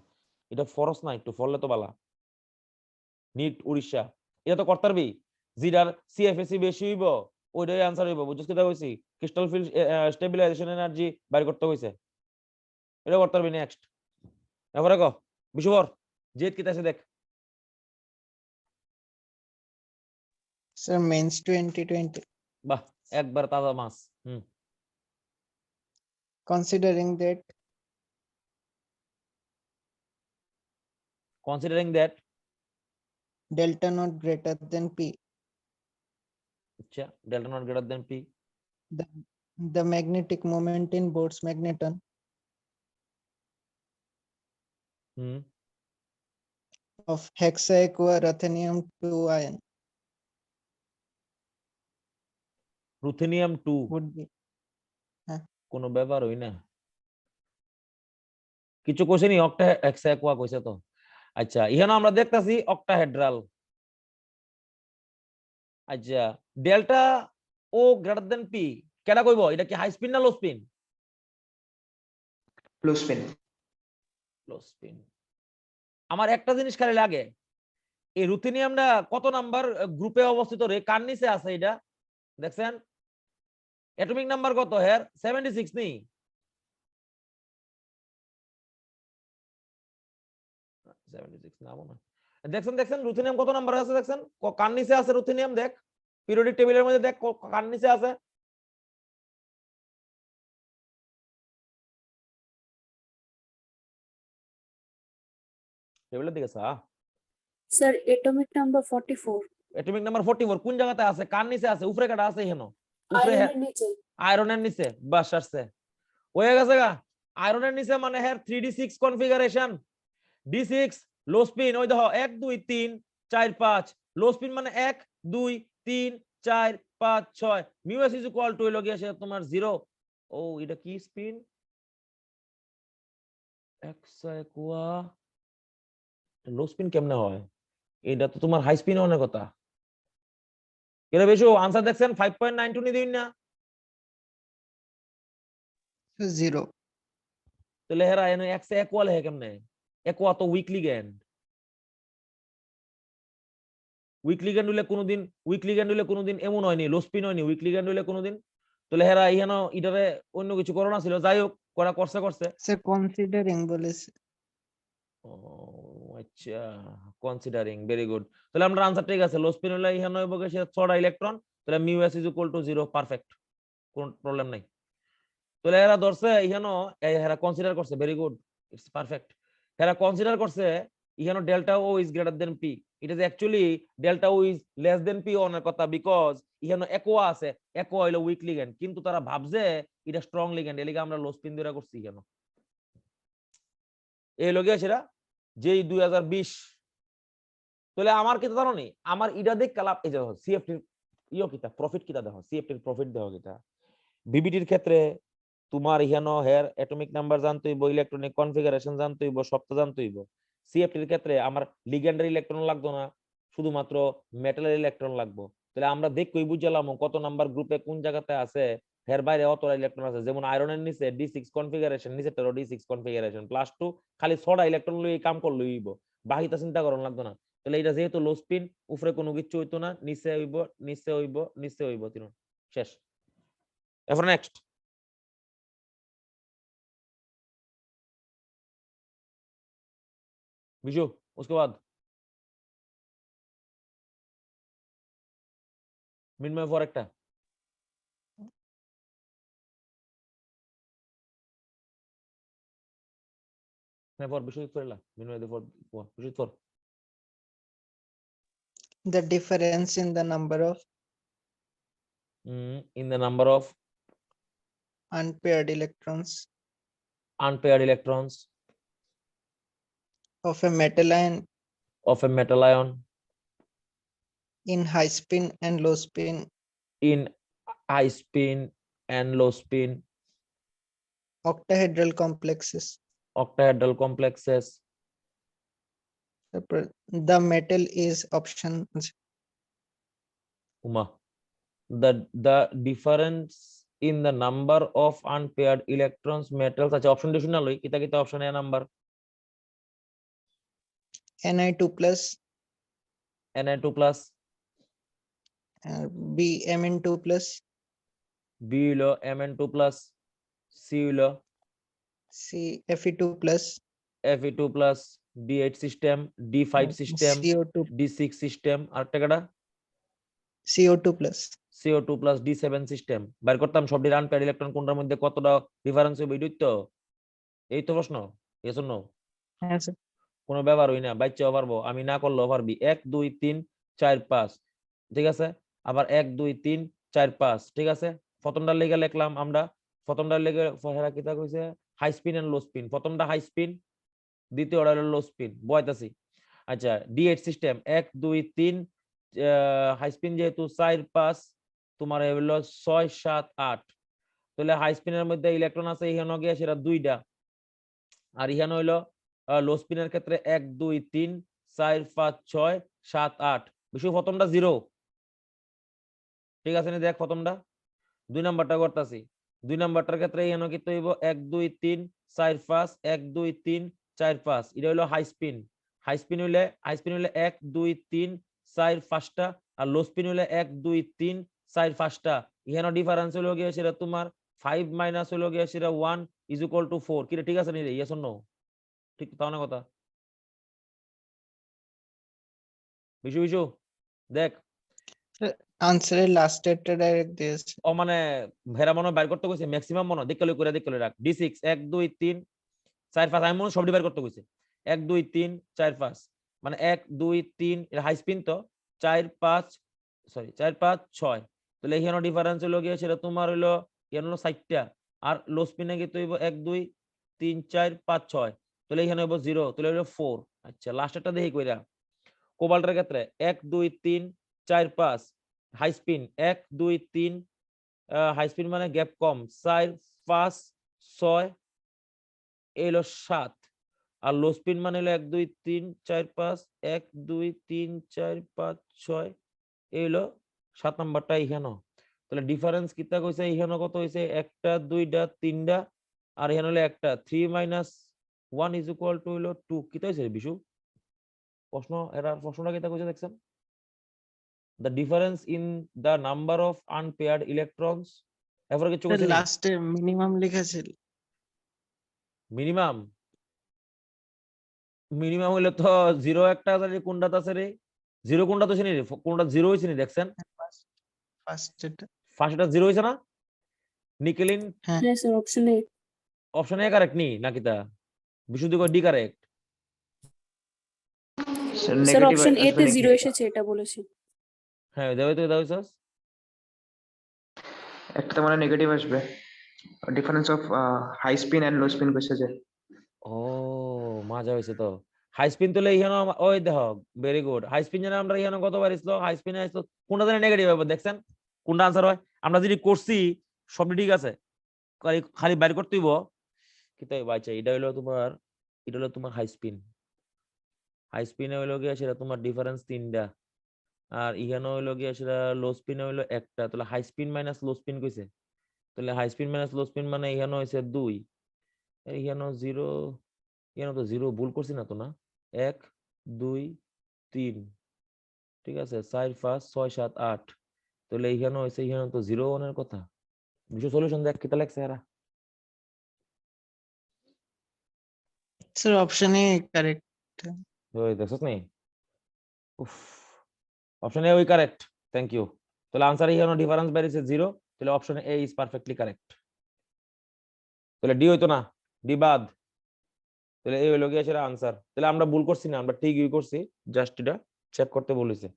এটা ফরস না একটু ফললে তো বালা নিট উড়িষ্যা এটা তো করতে পারবি জিডার সিএফএসি বেশি হইব ওইটাই আনসার হইব বুঝছস কিটা কইছি ক্রিস্টাল ফিল্ড স্টেবিলাইজেশন এনার্জি বাইর করতে কইছে এটা করতে পারবি নেক্সট এবারে কো বিশুবর জেদ কিতা আছে দেখ
স্যার মেন্স 2020
বাহ একবার তাজা মাছ
considering that delta not greater than p
আচ্ছা delta naught greater than P
the, the magnetic moment in Bohr's magneton of hexaaqua ruthenium 2 ion
ruthenium 2
would be
কোনো ব্যাপার হই না কিছু কইছে নি অক্টা হেক্সাকুয়া কইছে তো আচ্ছা এখানে আমরা দেখতাছি অক্টাহেড্রাল আচ্ছা ডেল্টা ও গ্রেটার দেন পি কেডা কইবো এটা কি হাই স্পিন না লো স্পিন লো স্পিন আমার একটা জিনিস খালি লাগে এই রুথেনিয়ামটা কত নাম্বার গ্রুপে অবস্থিত রে কার নিচে আছে এটা দেখছেন অ্যাটমিক নাম্বার কত হের 76 নি 76 নাও না দেখছেন রুথেনিয়াম কত নাম্বার আছে দেখছেন কার নিচে আছে রুথেনিয়াম দেখ পিরিয়ডিক টেবিলের মধ্যে দেখ কার নিচে আছে টেবিলের দিকে
sir atomic number 44
atomic number 44 কোন জায়গাতে আছে কার নিচে আছে উপরে কাটা আছে এখানে উপরে আয়রনের নিচে বাস আসছে হয়ে গেছে গা আয়রনের নিচে মানে হের 3d6 কনফিগারেশন d6 লো স্পিন ওই দেখো 1 2 3 4 5 লো স্পিন মানে 1 2 3 4 5 6 mu S is equal two হলো গিয়ে সে তোমার 0 ও এটা কি স্পিন এক্সাকুয়া লো স্পিন কেমনে হয় এটা তো তোমার হাই স্পিন হওয়ার কথা কেন বেশি আনসার দেখছেন 5.92 নি দিন না
0
তাহলে হেরা এনে এক্স ইকুয়াল হে কেমনে একোয়া তো উইক লিগ্যান্ড হইলে কোনোদিন এমন হয়নি লো স্পিন হয়নি উইক লিগ্যান্ড হইলে কোনোদিন তাহলে হেরা ইহানো ইটারে অন্য কিছু করোনা ছিল যাই হোক করা করছে
স্যার কনসিডারিং বলেছে
আচ্ছা, কনসিডারিং, ভেরি গুড। তাহলে আমরা আনসার ঠিক আছে, লো স্পিন হলে ইহানো হইব সে 6টা ইলেকট্রন, তাহলে mu S is equal to 0, perfect, কোন প্রবলেম নাই। তাহলে এরা ধরছে ইহানো, এরা কনসিডার করছে, ভেরি গুড, ইটস পারফেক্ট। এরা কনসিডার করছে ইহানো delta O is greater than P. It is actually delta O is less than P অনের কথা, বিকজ ইহানো একোয়া আছে, একোয়া হইলো উইক লিগ্যান্ড, কিন্তু তারা ভাবছে এটা স্ট্রং লিগ্যান্ড, এলিগে আমরা লো স্পিন ধরে করছি ইহানো। এই লগে সেটা যেই 2020। তাহলে আমার কিতা জানো নি, আমার ইডা দেখ কালাপ এই যে সিএফটি ইও কিতা প্রফিট কিতা দেখো, সিএফটি প্রফিট দেখো কিতা। বিবিটির ক্ষেত্রে তোমার ইহানো হের অ্যাটমিক নাম্বার জানতে হইব, ইলেকট্রনিক কনফিগারেশন জানতে হইব, সবটা জানতে হইব। সিএফটির ক্ষেত্রে আমার লিগ্যান্ডের ইলেকট্রন লাগতো না, শুধুমাত্র মেটালের ইলেকট্রন লাগবে। তাহলে আমরা দেখই বুঝলাম কত নাম্বার গ্রুপে কোন জায়গাতে আছে, এর বাইরে অতটা ইলেকট্রন আছে। যেমন আয়রনের নিচে D6 কনফিগারেশন, নিচেরটারও D6 কনফিগারেশন +2, খালি 6টা ইলেকট্রন লই কাম করলে হইব, বাকিটা চিন্তা করন লাগতো না। তাহলে এটা যেহেতু লো স্পিন, উপরে কোনো কিছু হইতো না, নিচে হইব, নিচে হইব, নিচে হইব, তিন শেষ। এরপর নেক্সট विशु, उसके बाद मिनमय फॉर একটা मैं फॉर विशु করলা মিনময় ফর विशु for
The difference in the number of
in the number of
unpaired electrons
unpaired electrons
of a metal ion
of a metal ion
in high spin and low spin
in high spin and low spin
octahedral complexes.
octahedral complexes.
The metal is option
Uma, the difference in the number of unpaired electrons metals acha option decision loi kita kita option a number
Ni2 plus
Na2 plus
B Mn2 plus
B hilo Mn2 plus C hilo
C Fe2 plus
Fe2 plus D8 system D5 system
CO2
D6 system আরেকটা কাটা
CO2 plus
CO2 plus D7 system বের করতাম সবটি unpaired electron কোনটার মধ্যে কতটা difference হবে এটাই তো, এই তো প্রশ্ন। Yes or no?
হ্যাঁ স্যার।
কোনো ব্যাপার হই না, বাচ্চাও পারবো, আমি না করলেও পারবি। 1 2 3 4 5, ঠিক আছে। আবার 1 2 3 4 5, ঠিক আছে। প্রথমটার লেগে লিখলাম আমরা, প্রথমটার লেগে হেরা কিতা কইছে high spin and low spin, প্রথমটা হাই স্পিন, দ্বিতীয়টা হলো লো স্পিন, বয়তাছি। আচ্ছা D8 সিস্টেম 1 2 3 হাই স্পিন যেহেতু 4 5 তোমার হলো 6 7 8, তাহলে হাই স্পিনের মধ্যে ইলেকট্রন আছে ইহানো গিয়া সেটা 2টা, আর ইহানো হইলো লো স্পিনের ক্ষেত্রে 1 2 3 4 5 6 7 8। বিশু প্রথমটা 0, ঠিক আছে নি? দেখ প্রথমটা, 2 নাম্বারটা করতেছি। 2 নাম্বারটার ক্ষেত্রে ইহানো কি হইব 1 2 3 4 5 1 2 3 4 5, এটা হলো হাই স্পিন। হাই স্পিন হইলে 1 2 3 4 5টা, আর লো স্পিন হইলে 1 2 3 4 5টা। ইহানো ডিফারেন্স হলো গিয়ে সেটা তোমার 5 মাইনাস হলো গিয়ে সেটা 1 ইজ ইকুয়াল টু 4। কি রে ঠিক আছে নি রে? Yes or no? ঠিক তাও না কথা বিশু বিশু দেখ
আনসারের লাস্টেরটা ডাইরেক্ট দিয়েছে।
ও মানে ভেরা মনে বাইর করতে কইছে ম্যাক্সিমাম মনে দেখলে রাখ। D6 1 2 3 4 5 আমি মনে সবটি বাইর করতে কইছে 1 2 3 4 5, মানে 1 2 3 এটা হাই স্পিন তো 4 5 সরি 4 5 6, তাহলে এখানে ডিফারেন্স হলো গিয়ে সেটা তোমার হলো এখানে হলো 60টা, আর লো স্পিনে কি হইব 1 2 3 4 5 6, তাহলে এখানে হইব 0, তাহলে হইলো 4। আচ্ছা লাস্টেরটা দেখি কইরা। কোবাল্টের ক্ষেত্রে 1 2 3 4 5 হাই স্পিন 1 2 3 হাই স্পিন মানে গ্যাপ কম 4 5 6 এলো 7, আর লো স্পিন মানে হলো 1 2 3 4 5 1 2 3 4 5 6 এলো 7 নাম্বারটা এখানে। তাহলে ডিফারেন্স কিতা কইছে এখানে কত হইছে? একটা দুইটা তিনটা, আর এখানে হলো একটা 3 মাইনাস 1 ইজ ইকুয়াল টু হলো 2। কিতা হইছে বিশু প্রশ্ন? এরা প্রশ্নটা কিতা কইছে দেখছেন? The difference in the number of unpaired electrons, এরপরে কিছু কইছে
লাস্টে মিনিমাম লিখেছিল।
মিনিমাম মিনিমাম হইলে তো জিরো একটা আছে রে, কোনটা আছে রে? জিরো কোনটা তো চিনি রে, কোনটা জিরো হইছে নি দেখছেন?
ফার্স্ট এটা
ফার্স্টটা জিরো হইছে না? নিকেলিন
হ্যাঁ
হ্যাঁ sir option A
option A correct নি নাকি তা? বিশুদ্ধ করে D correct.
Sir
negative
option A
আসবে
তে
নাকি?
জিরো এসেছে এটা বলেছি
হ্যাঁ দেবে তো দাও স্যার।
একটা তো মানে নেগেটিভ আসবে, difference of high spin and low spin কইছে যে।
ও মজা হয়েছে তো। হাই স্পিন তুলে ইহানো ওই দেখো ভেরি গুড। হাই স্পিন জানা আমরা ইহানো কতবার ইসলো, হাই স্পিনে আসলো কোনটা জানি নেগেটিভ হবে দেখছেন? কোনটা আনসার হয়? আমরা যদি করছি সবই ঠিক আছে, খালি খালি বাইর করতে হইব। কিন্তু বাচ্চা এটা হলো তোমার, এটা হলো তোমার হাই স্পিন। হাই স্পিনে হইলো গিয়া সেটা তোমার ডিফারেন্স তিনটা, আর ইহানো হইলো গিয়া সেটা লো স্পিনে হইলো একটা। তাহলে high spin minus low spin কইছে, তাহলে high spin minus low spin মানে ইহানো হইছে 2, ইহানো 0, ইহানো তো 0 ভুল করছি না তো না? 1 2 3 ঠিক আছে, 4 5 6 7 8, তাহলে ইহানো হইছে ইহানো তো 0 1 এর কথা। বিশ্ব সলিউশন দেখ কিতা লাগছে এরা।
স্যার অপশন এ কারেক্ট
ওই দেখছস নি? উফ, অপশন এ ওই কারেক্ট, থ্যাংক ইউ। তাহলে আনসার ইহানো ডিফারেন্স বেরিয়েছে 0, তাহলে option A is perfectly correct. তাহলে ডি হইতো না, ডি বাদ, তাহলে এই হইলো গিয়ে সেটা আনসার। তাহলে আমরা ভুল করছি না, আমরা ঠিকই করছি, জাস্ট এটা চেক করতে বলেছে।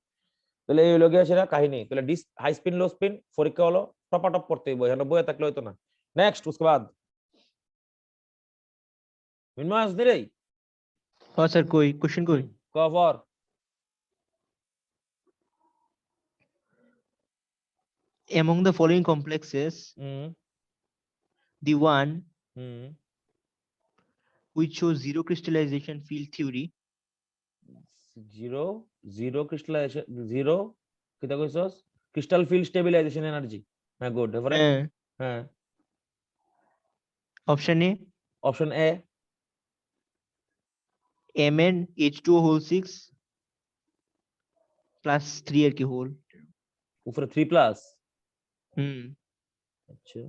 তাহলে এই হইলো গিয়ে সেটা কাহিনী। তাহলে this high spin low spin পরীক্ষা হলো টপাটপ করতে হইব, এখানে বইয়ে থাকলে হইতো না। নেক্সট उसके बाद মিনময় আসনি রে
हाँ सर कोई क्वेश्चन कोई
cover
among the following complexes
hmm
the one
hmm
which shows zero crystallization field theory
zero zero crystallisation zero কিটা কইছস? Crystal field stabilisation energy. হ্যাঁ গুড, এবারে হ্যাঁ
option A
option A
Mn H2O whole 6 plus 3 এর কি whole
উপরে 3 plus. আচ্ছা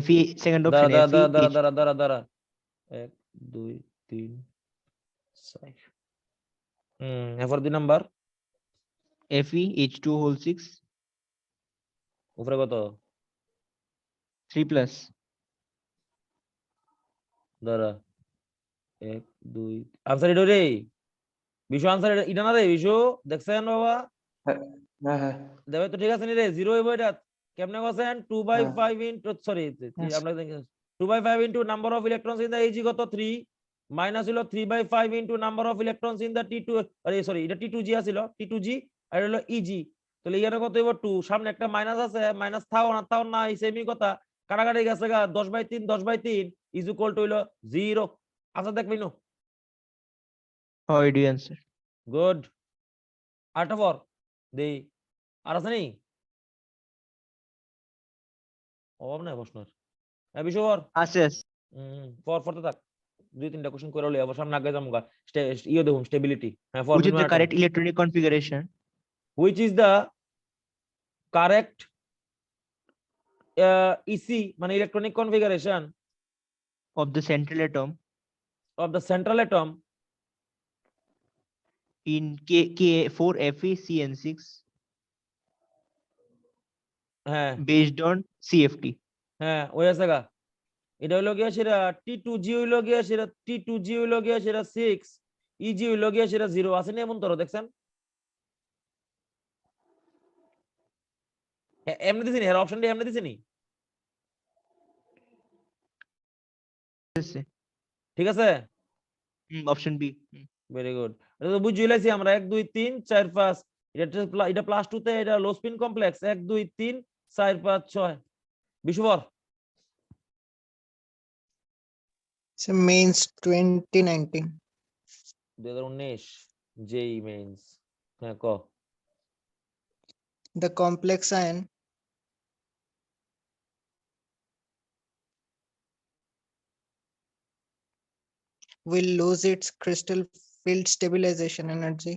Fe second
দাঁড়া
option
দাঁড়া
Fe
দাঁড়া
H
দাঁড়া দাঁড়া দাঁড়া 1 2 3 4 এরপর 2 নাম্বার
Fe H2O whole 6
উপরে কত?
3 plus
দাঁড়া 1 2 আনসার এটা রে বিশু, আনসার এটা না রে বিশু, দেখছেন বাবা?
হ্যাঁ হ্যাঁ
দেবে তো ঠিক আছে নি রে, জিরো হইব এটা কেমনে বসেন? 2/5 ইনটু সরি আমরা 2/5 into number of electrons in the e g কত 3 মাইনাস হলো 3/5 into number of electrons in the টি2, আরে সরি এটা টি2জি আছিল, টি2জি আর হলো ইজি। তাহলে এখানে কত হইব 2, সামনে একটা মাইনাস আছে, মাইনাস থাও না এই সেমই কথা, কাটাকাটি গেছে গা 10/3 10/3 ইজ ইকুয়াল টু হলো 0। আচ্ছা দেখ Minu,
how do you answer
good. 8 পর দেই আর আছে নি অভাব নাই প্রশ্নের। হ্যাঁ বিশু পর
আছে
পড়তে থাক, 2-3টা কোশ্চেন করে লই, আবার সামনে আগে যামগা। ইয়ে দেখুন স্টেবিলিটি। হ্যাঁ for
which is the correct electronic configuration
which is the correct EC মানে electronic configuration
of the central atom
of the central atom
in K4 Fe CN6
হ্যাঁ
based on CFT
হ্যাঁ ওই আছে গা। এটা হইলো গিয়া সেটা টি2জি হইলো গিয়া সেটা টি2জি হইলো গিয়া সেটা 6, ইজি হইলো গিয়া সেটা 0 আছে না এমন তোর দেখছেন? হ্যাঁ এমনি দিছিনি, হ্যাঁ অপশনটা এমনি দিছিনি, ঠিক আছে
option B
ভেরি গুড। এটা তো বুঝি লাইছি আমরা 1 2 3 4 5, এটা প্লাস 2 তে এটা লো স্পিন কমপ্লেক্স 1 2 3 4 5 6 বিশুবর
মেইনস 2019
2019 জেই মেইনস। হ্যাঁ ক
the complex ion will lose its crystal field stabilization energy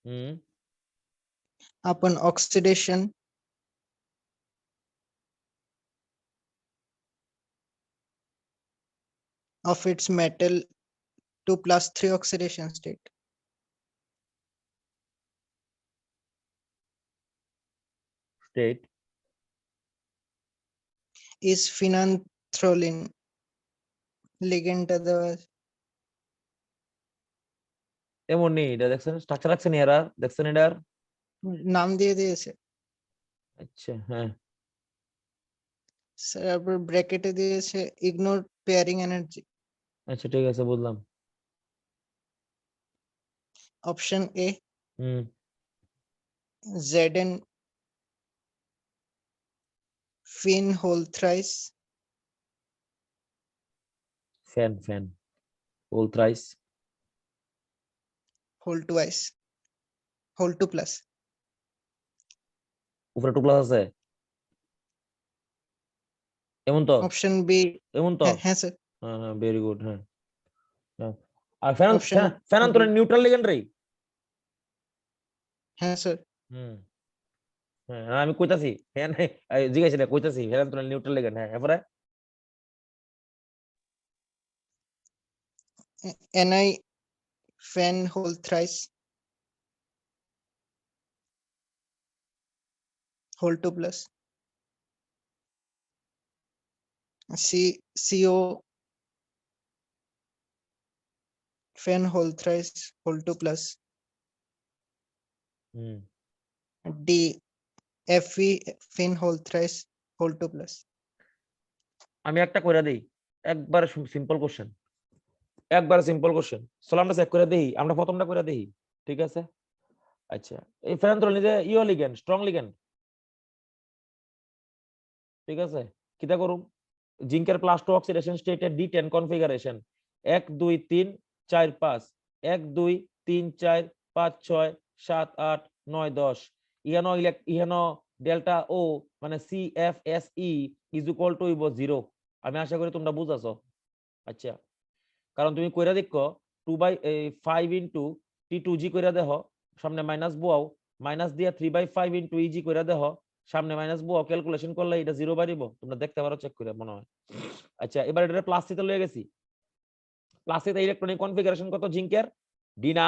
hmm
upon oxidation of its metal to +3 oxidation state.
State.
Is phenanthrolene ligandটা দেওয়া আছে?
এমনই এটা দেখছেন স্ট্রাকচার রাখছেন এরা দেখছেন এটার
নাম দিয়ে দিয়েছে
আচ্ছা হ্যাঁ
স্যার। তারপর ব্র্যাকেটে দিয়েছে ইগনোর পেয়ারিং এনার্জি।
আচ্ছা ঠিক আছে বুঝলাম
option A
hmm
Zn fin whole thrice,
fan whole thrice
whole twice, whole 2 plus.
উপরে টু প্লাস আছে এমন তো
অপশন বি
এমন তো
হ্যাঁ স্যার।
হ্যাঁ হ্যাঁ ভেরি গুড হ্যাঁ আর
Option
ফেনান্তরের নিউট্রাল লিগ্যান্ড রে
হ্যাঁ স্যার।
হুম হ্যাঁ আমি কইতাছি ফ্যান জিজ্ঞাসা কইতাছি ফেনান্তরের নিউট্রাল লিগ্যান্ড হ্যাঁ এরপরে
Ni fan whole thrice, whole 2 plus. CO fan whole thrice, whole 2 plus.
হুম
D Fe fin whole thrice, whole 2 plus.
আমি একটা কইরা দেই একবার সিম্পল কোশ্চেন সোলামটা চেক করে দেই আমরা প্রথমটা কইরা দেই ঠিক আছে আচ্ছা এই ফেনান্তরল নিজে ইও লিগ্যান্ড স্ট্রং লিগ্যান্ড ঠিক আছে কিটা করুম জিঙ্কের +2 অক্সিডেশন স্টেটে D10 কনফিগারেশন 1 2 3 4 5 1 2 3 4 5 6 7 8 9 10 ইহানো ডেল্টা ও মানে CFSE ইজ ইকুয়াল টু 0 আমি আশা করি তোমরা বুঝাছো আচ্ছা কারণ তুমি কইরা দেখো 2/5 ইনটু T2G কইরা দেখো সামনে মাইনাস বুয়াও মাইনাস দিয়া 3/5 ইনটু EG কইরা দেখো সামনে মাইনাস বুয়াও ক্যালকুলেশন করলে এটা 0 বাড়িব তোমরা দেখতে পারো চেক করে মনে হয় আচ্ছা এবার এটা প্লাস সিতে লয়ে গেছি প্লাস সিতে ইলেকট্রনিক কনফিগারেশন কত জিঙ্কের D9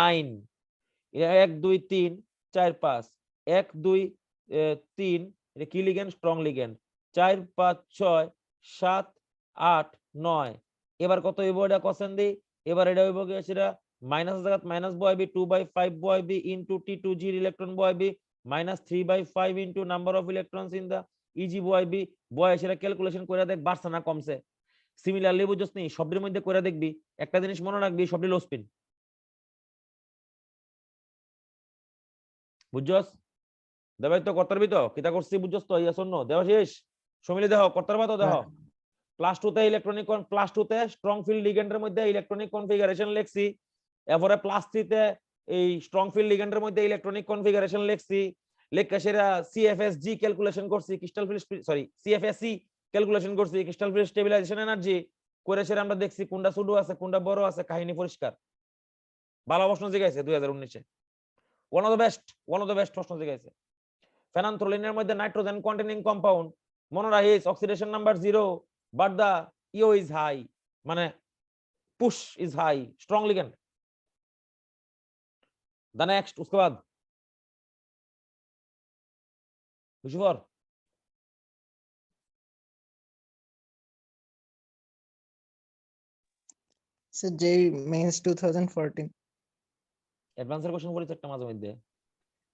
1 2 3 4 5 1 2 3 এটা কি লিগ্যান্ড স্ট্রং লিগ্যান্ড 4 5 6 7 8 9 এবার কত হইব এটা কোশ্চেন দি এবার এটা হইব কি সেটা মাইনাস জায়গা মাইনাস বয়বি 2/5 বয়বি ইনটু T2G ইলেকট্রন বয়বি minus 3/5 into number of electrons in the EG বয়বি বয় সেটা ক্যালকুলেশন করে দেখ বাড়ছে না কমছে সিমিলারলি বুঝছস নি সবদের মধ্যে করে দেখবি একটা জিনিস মনে রাখবি সবই লো স্পিন বুঝছস দেবাই তো করতে পারবি তো কিটা করছি বুঝছস তো ইয়া শোনো দেওয়া শেষ সমিলি দেহ করতে পারবা তো দেহ +2 তে ইলেকট্রনিক +2 তে স্ট্রং ফিল্ড লিগ্যান্ডের মধ্যে ইলেকট্রনিক কনফিগারেশন লিখছি এরপরে +3 তে এই স্ট্রং ফিল্ড লিগ্যান্ডের মধ্যে ইলেকট্রনিক কনফিগারেশন লিখছি লেখা সেটা CFSG ক্যালকুলেশন করছি crystal field sorry CFSE calculation করছি ক্রিস্টাল ফিল্ড স্টেবিলাইজেশন এনার্জি করে সেটা আমরা দেখছি কোনটা ছোট আছে কোনটা বড় আছে কাহিনী পরিষ্কার ভালো প্রশ্ন জিগাইছে 2019 এ ওয়ান অফ দ্য বেস্ট প্রশ্ন জিগাইছে ফেনান্থ্রোলিনের মধ্যে নাইট্রোজেন কন্টেনিং কম্পাউন্ড মনে রাখিস oxidation number 0 but the EO is high মানে push is high strong ligand the next उसके बाद विश्वर
স্যার যেই মেন্স 2014
অ্যাডভান্সের কোশ্চেন পড়িস একটা মাঝে মধ্যে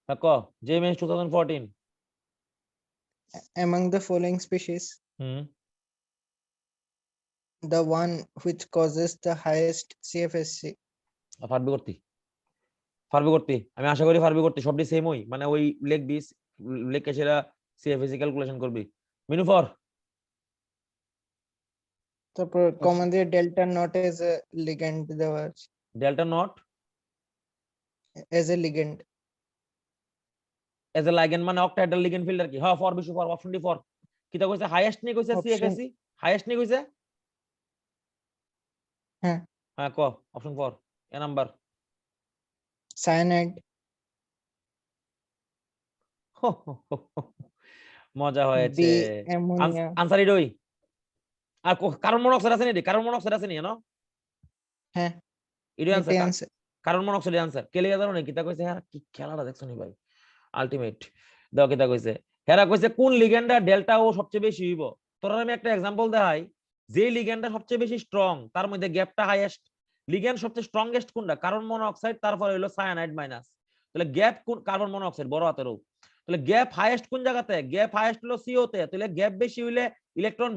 হ্যাঁ ক যে men's 2014
among the following species the one which causes the highest CFSC.
Furby করতে আমি আশা করি ফারবি করতে সবটি সেম হই মানে ওই লিখবি লিখে সেটা CFSC ক্যালকুলেশন করবি মিনু ফর
তারপর কমা দিয়ে delta not as a ligand দেওয়া আছে
delta not
as a ligand
as a ligand মানে অক্টাহেড্রাল লিগ্যান্ড ফিল্ডার কি হ্যাঁ for Bishu for option D for কিটা কইছে হাইয়েস্ট নি কইছে CFSC হাইয়েস্ট নি কইছে
হ্যাঁ
হ্যাঁ ক option for a number
cyanide.
মজা হয়েছে
বি অ্যামোনিয়া।
আনসার ইডই আর কার্বন মনোক্সাইড আছে নি কার্বন মনোক্সাইড আছে নি জানো
হ্যাঁ
এটাই
এটাই
answer,
answer।
Carbon monoxide answer. কে লিখে জানো না কিতা কইছে? হ্যাঁ কি খেলাটা দেখছো নি ভাই, আলটিমেট। দাও কিতা কইছে, হেরা কইছে কোন লিগ্যান্ডটা ডেল্টা ও সবচেয়ে বেশি হইব। তোরা আমি একটা एग्जांपल দেখাই, যে লিগ্যান্ডটা সবচেয়ে বেশি স্ট্রং তার মধ্যে গ্যাপটা হাইয়েস্ট। লিগ্যান্ড সবচেয়ে স্ট্রংগেস্ট কোনটা? কার্বন মনোক্সাইড, তারপর হলো সায়ানাইড মাইনাস। তাহলে গ্যাপ কোন? কার্বন মনোক্সাইড বড় হাতের ও। তাহলে গ্যাপ হাইয়েস্ট কোন জায়গাতে? গ্যাপ হাইয়েস্ট হলো সিও তে। তাহলে গ্যাপ বেশি হইলে ইলেকট্রন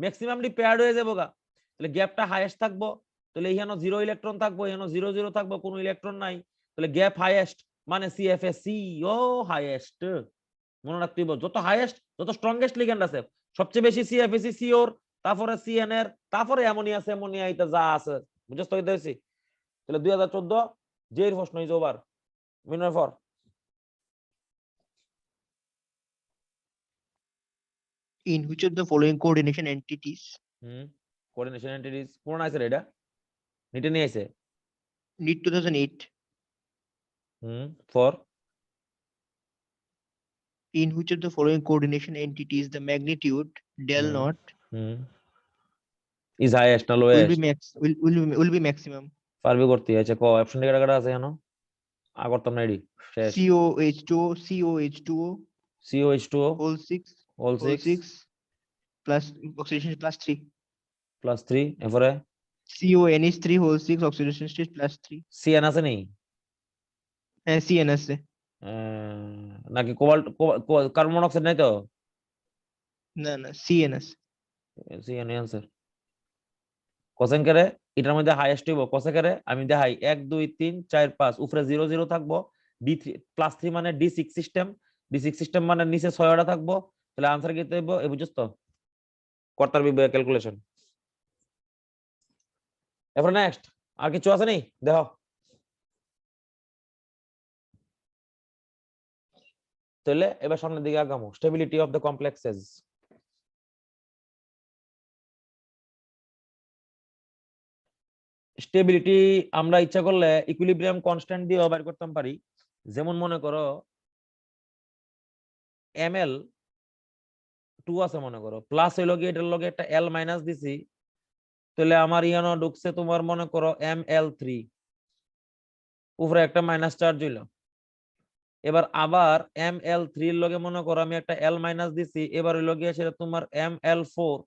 ম্যাক্সিমামলি পেয়ার্ড হয়ে যাবে গা। তাহলে গ্যাপটা হাইয়েস্ট থাকবো। তাহলে এখানে 0 ইলেকট্রন থাকবো, এখানে 0 0 থাকবো, কোনো ইলেকট্রন নাই। তাহলে গ্যাপ হাইয়েস্ট মানে সিএফএসি ও হাইয়েস্ট। মনে রাখতে হবে যত হাইয়েস্ট যত স্ট্রংগেস্ট লিগ্যান্ড আছে সবচেয়ে বেশি সিএফএসি সিওর, তারপরে সিএনএর, তারপরে অ্যামোনিয়া অ্যামোনিয়া এটা যা আছে বুঝছ তো হইতেছি। তাহলে 2014 জের প্রশ্ন is over. Minar for
In which of the following coordination entities
coordination entities কোন আছে রে? এটা নিতে নিয়ে আইছে
NEET 2008?
For
In which of the following coordination entities the magnitude del naught
is highest না
will
lowest?
be will be maximum?
পারবে করতে আছে ক অপশন এর কাটা আছে জানো আগরতম নাইডি শেষ।
COH2O COH2O
COH2O
whole 6
all 6
plus oxidation plus 3
plus 3 এরপরে
CONH3 whole 6 oxidation state plus 3
CN আছে নেই
CNS
নাকি কোবাল্ট কার্বন মনোক্সাইড নাই তো?
না CNS
CN आंसर কোসেন করে এটার মধ্যে হাইয়েস্ট হইব কোসেকেরে আমি দেখাই 1 2 3 4 5 উপরে 0 0 থাকবো, D3 +3 মানে D6 সিস্টেম, D6 সিস্টেম মানে নিচে 6টা থাকবো। তাহলে आंसर কি হইব এ বুঝছস তো? কর্তার বিবে ক্যালকুলেশন। এরপর নেক্সট আর কিছু আছে নি দেখো। তাহলে এবার সামনের দিকে আগামো। Stability of the complexes. Stability আমরা ইচ্ছা করলে ইকুইলিব্রিয়াম কনস্ট্যান্ট দিয়ে বের করতে পারি। যেমন মনে করো ml2 আছে মনে করো, প্লাস হইলো কি এটার লগে একটা l মাইনাস দিছি, তাহলে আমার ইয়ানো ঢুকছে তোমার মনে করো ml3, উপরে একটা মাইনাস চার্জ হইলো। এবার আবার ml3 এর লগে মনে করো আমি একটা l মাইনাস দিছি, এবার হইলো গিয়ে সেটা তোমার ml4,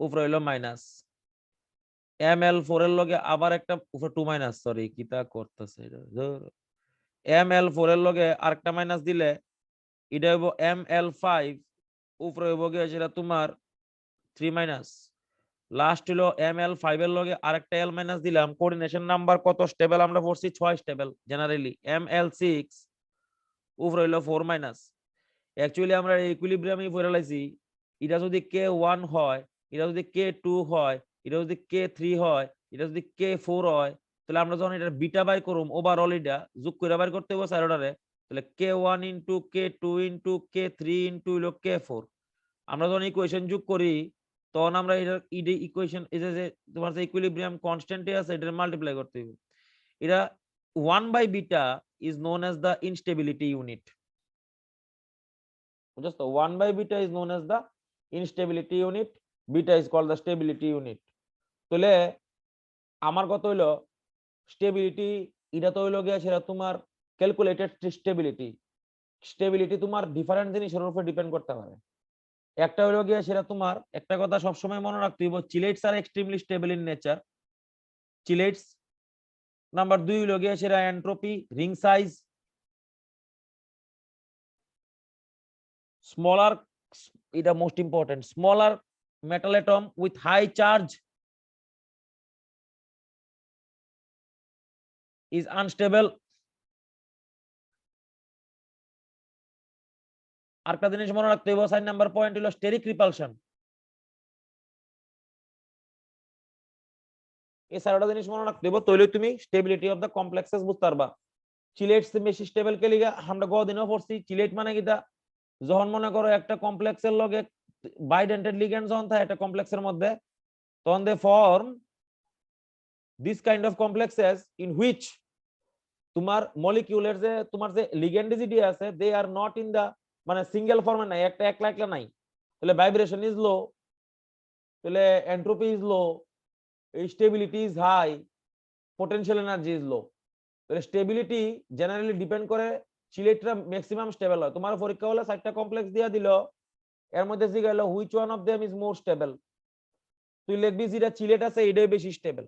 উপরে হইলো মাইনাস। ml4 এর লগে আবার একটা উপরে 2 মাইনাস, সরি কিটা করতেছে এটা, ml4 এর লগে আরেকটা মাইনাস দিলে এটা হইব ml5, উপরে হইব গিয়ে সেটা তোমার 3 মাইনাস। লাস্ট হলো ml5 এর লগে আরেকটা l মাইনাস দিলাম। কোঅর্ডিনেশন নাম্বার কত স্টেবল আমরা পড়ছি 6 স্টেবল জেনারেলি। ml6 উপরে হইলো 4 মাইনাস। অ্যাকচুয়ালি আমরা ইকুইলিব্রিয়ামই পড়ে লাইছি, এটা যদি k1 হয়, এটা যদি k2 হয়, এটা যদি k3 হয়, এটা যদি k4 হয়, তাহলে আমরা যখন এটা বিটা বাই করুম ওভারঅল এটা যোগ করে বাই করতে হবে সাইরোডারে, তাহলে k1 into k2 into k3 into হলো k4। আমরা যখন ইকুয়েশন যোগ করি তখন আমরা এটা ইকুয়েশন এই যে তোমার যে ইকুইলিব্রিয়াম কনস্ট্যান্টে আছে এটা মাল্টিপ্লাই করতে হবে। এটা 1/β is known as the instability unit. Just the 1/β is known as the instability unit, beta is called the stability unit. তাহলে আমার কত হইলো স্টেবিলিটি, এটা তো হইলো গিয়া সেটা তোমার ক্যালকুলেটেড স্টেবিলিটি। স্টেবিলিটি তোমার ডিফারেন্ট জিনিসের উপর ডিপেন্ড করতে পারে। একটা হইলো গিয়া সেটা তোমার একটা কথা সবসময় মনে রাখতে হইব, chelates are extremely stable in nature, chelates. Number 2 হইলো গিয়া সেটা এন্ট্রপি, রিং সাইজ, smaller, এটা most important, smaller metal atom with high charge is unstable. আরেকটা জিনিস মনে রাখতে হবে 4 নাম্বার পয়েন্ট হলো স্টেরিক রিপালশন। এই চারটা জিনিস মনে রাখতে হবে, তাহলে তুমি স্টেবিলিটি অফ দা কমপ্লেক্সেস বুঝতে পারবা। চিলেটস বেশি স্টেবল কে লিগা আমরা গদিনও পড়ছি। চিলেট মানে কিটা, যখন মনে করো একটা কমপ্লেক্সের লগে বাইডেন্টেড লিগ্যান্ড যখন থাকে একটা কমপ্লেক্সের মধ্যে, তখন they form this kind of complexes in which তোমার মলিকিউলের যে তোমার যে লিগ্যান্ডিসিটি আছে they are not in the মানে সিঙ্গেল ফর্মে নাই, একটা একলা একলা নাই। তাহলে ভাইব্রেশন ইজ লো, তাহলে entropy is low, stability is high, potential energy is low. তাহলে স্টেবিলিটি জেনারেলি ডিপেন্ড করে চিলেটটা ম্যাক্সিমাম স্টেবল হয়। তোমার পরীক্ষা হলে 4টা কমপ্লেক্স দিয়া দিল, এর মধ্যে জিজ্ঞাসা which one of them is more stable, তুই লিখবি যেটা চিলেট আছে এটাই বেশি স্টেবল।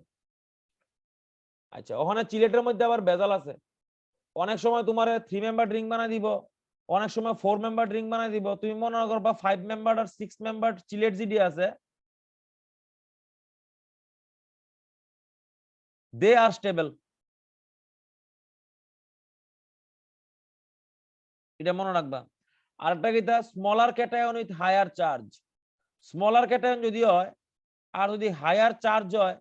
আচ্ছা, ওখানে চিলেটের মধ্যে আবার ভেজাল আছে। অনেক সময় তোমার 3 মেম্বার ড্রিঙ্ক বানাই দিব, অনেক সময় 4 মেম্বার ড্রিঙ্ক বানাই দিব। তুমি মনে করবা 5 মেম্বার আর 6 মেম্বার চিলেট জিডি আছে, দে আর স্টেবল। এটা মনে রাখবা। আরেকটা কিটা, smaller cation with higher charge. Smaller cation যদি হয় আর যদি হায়ার চার্জ হয়,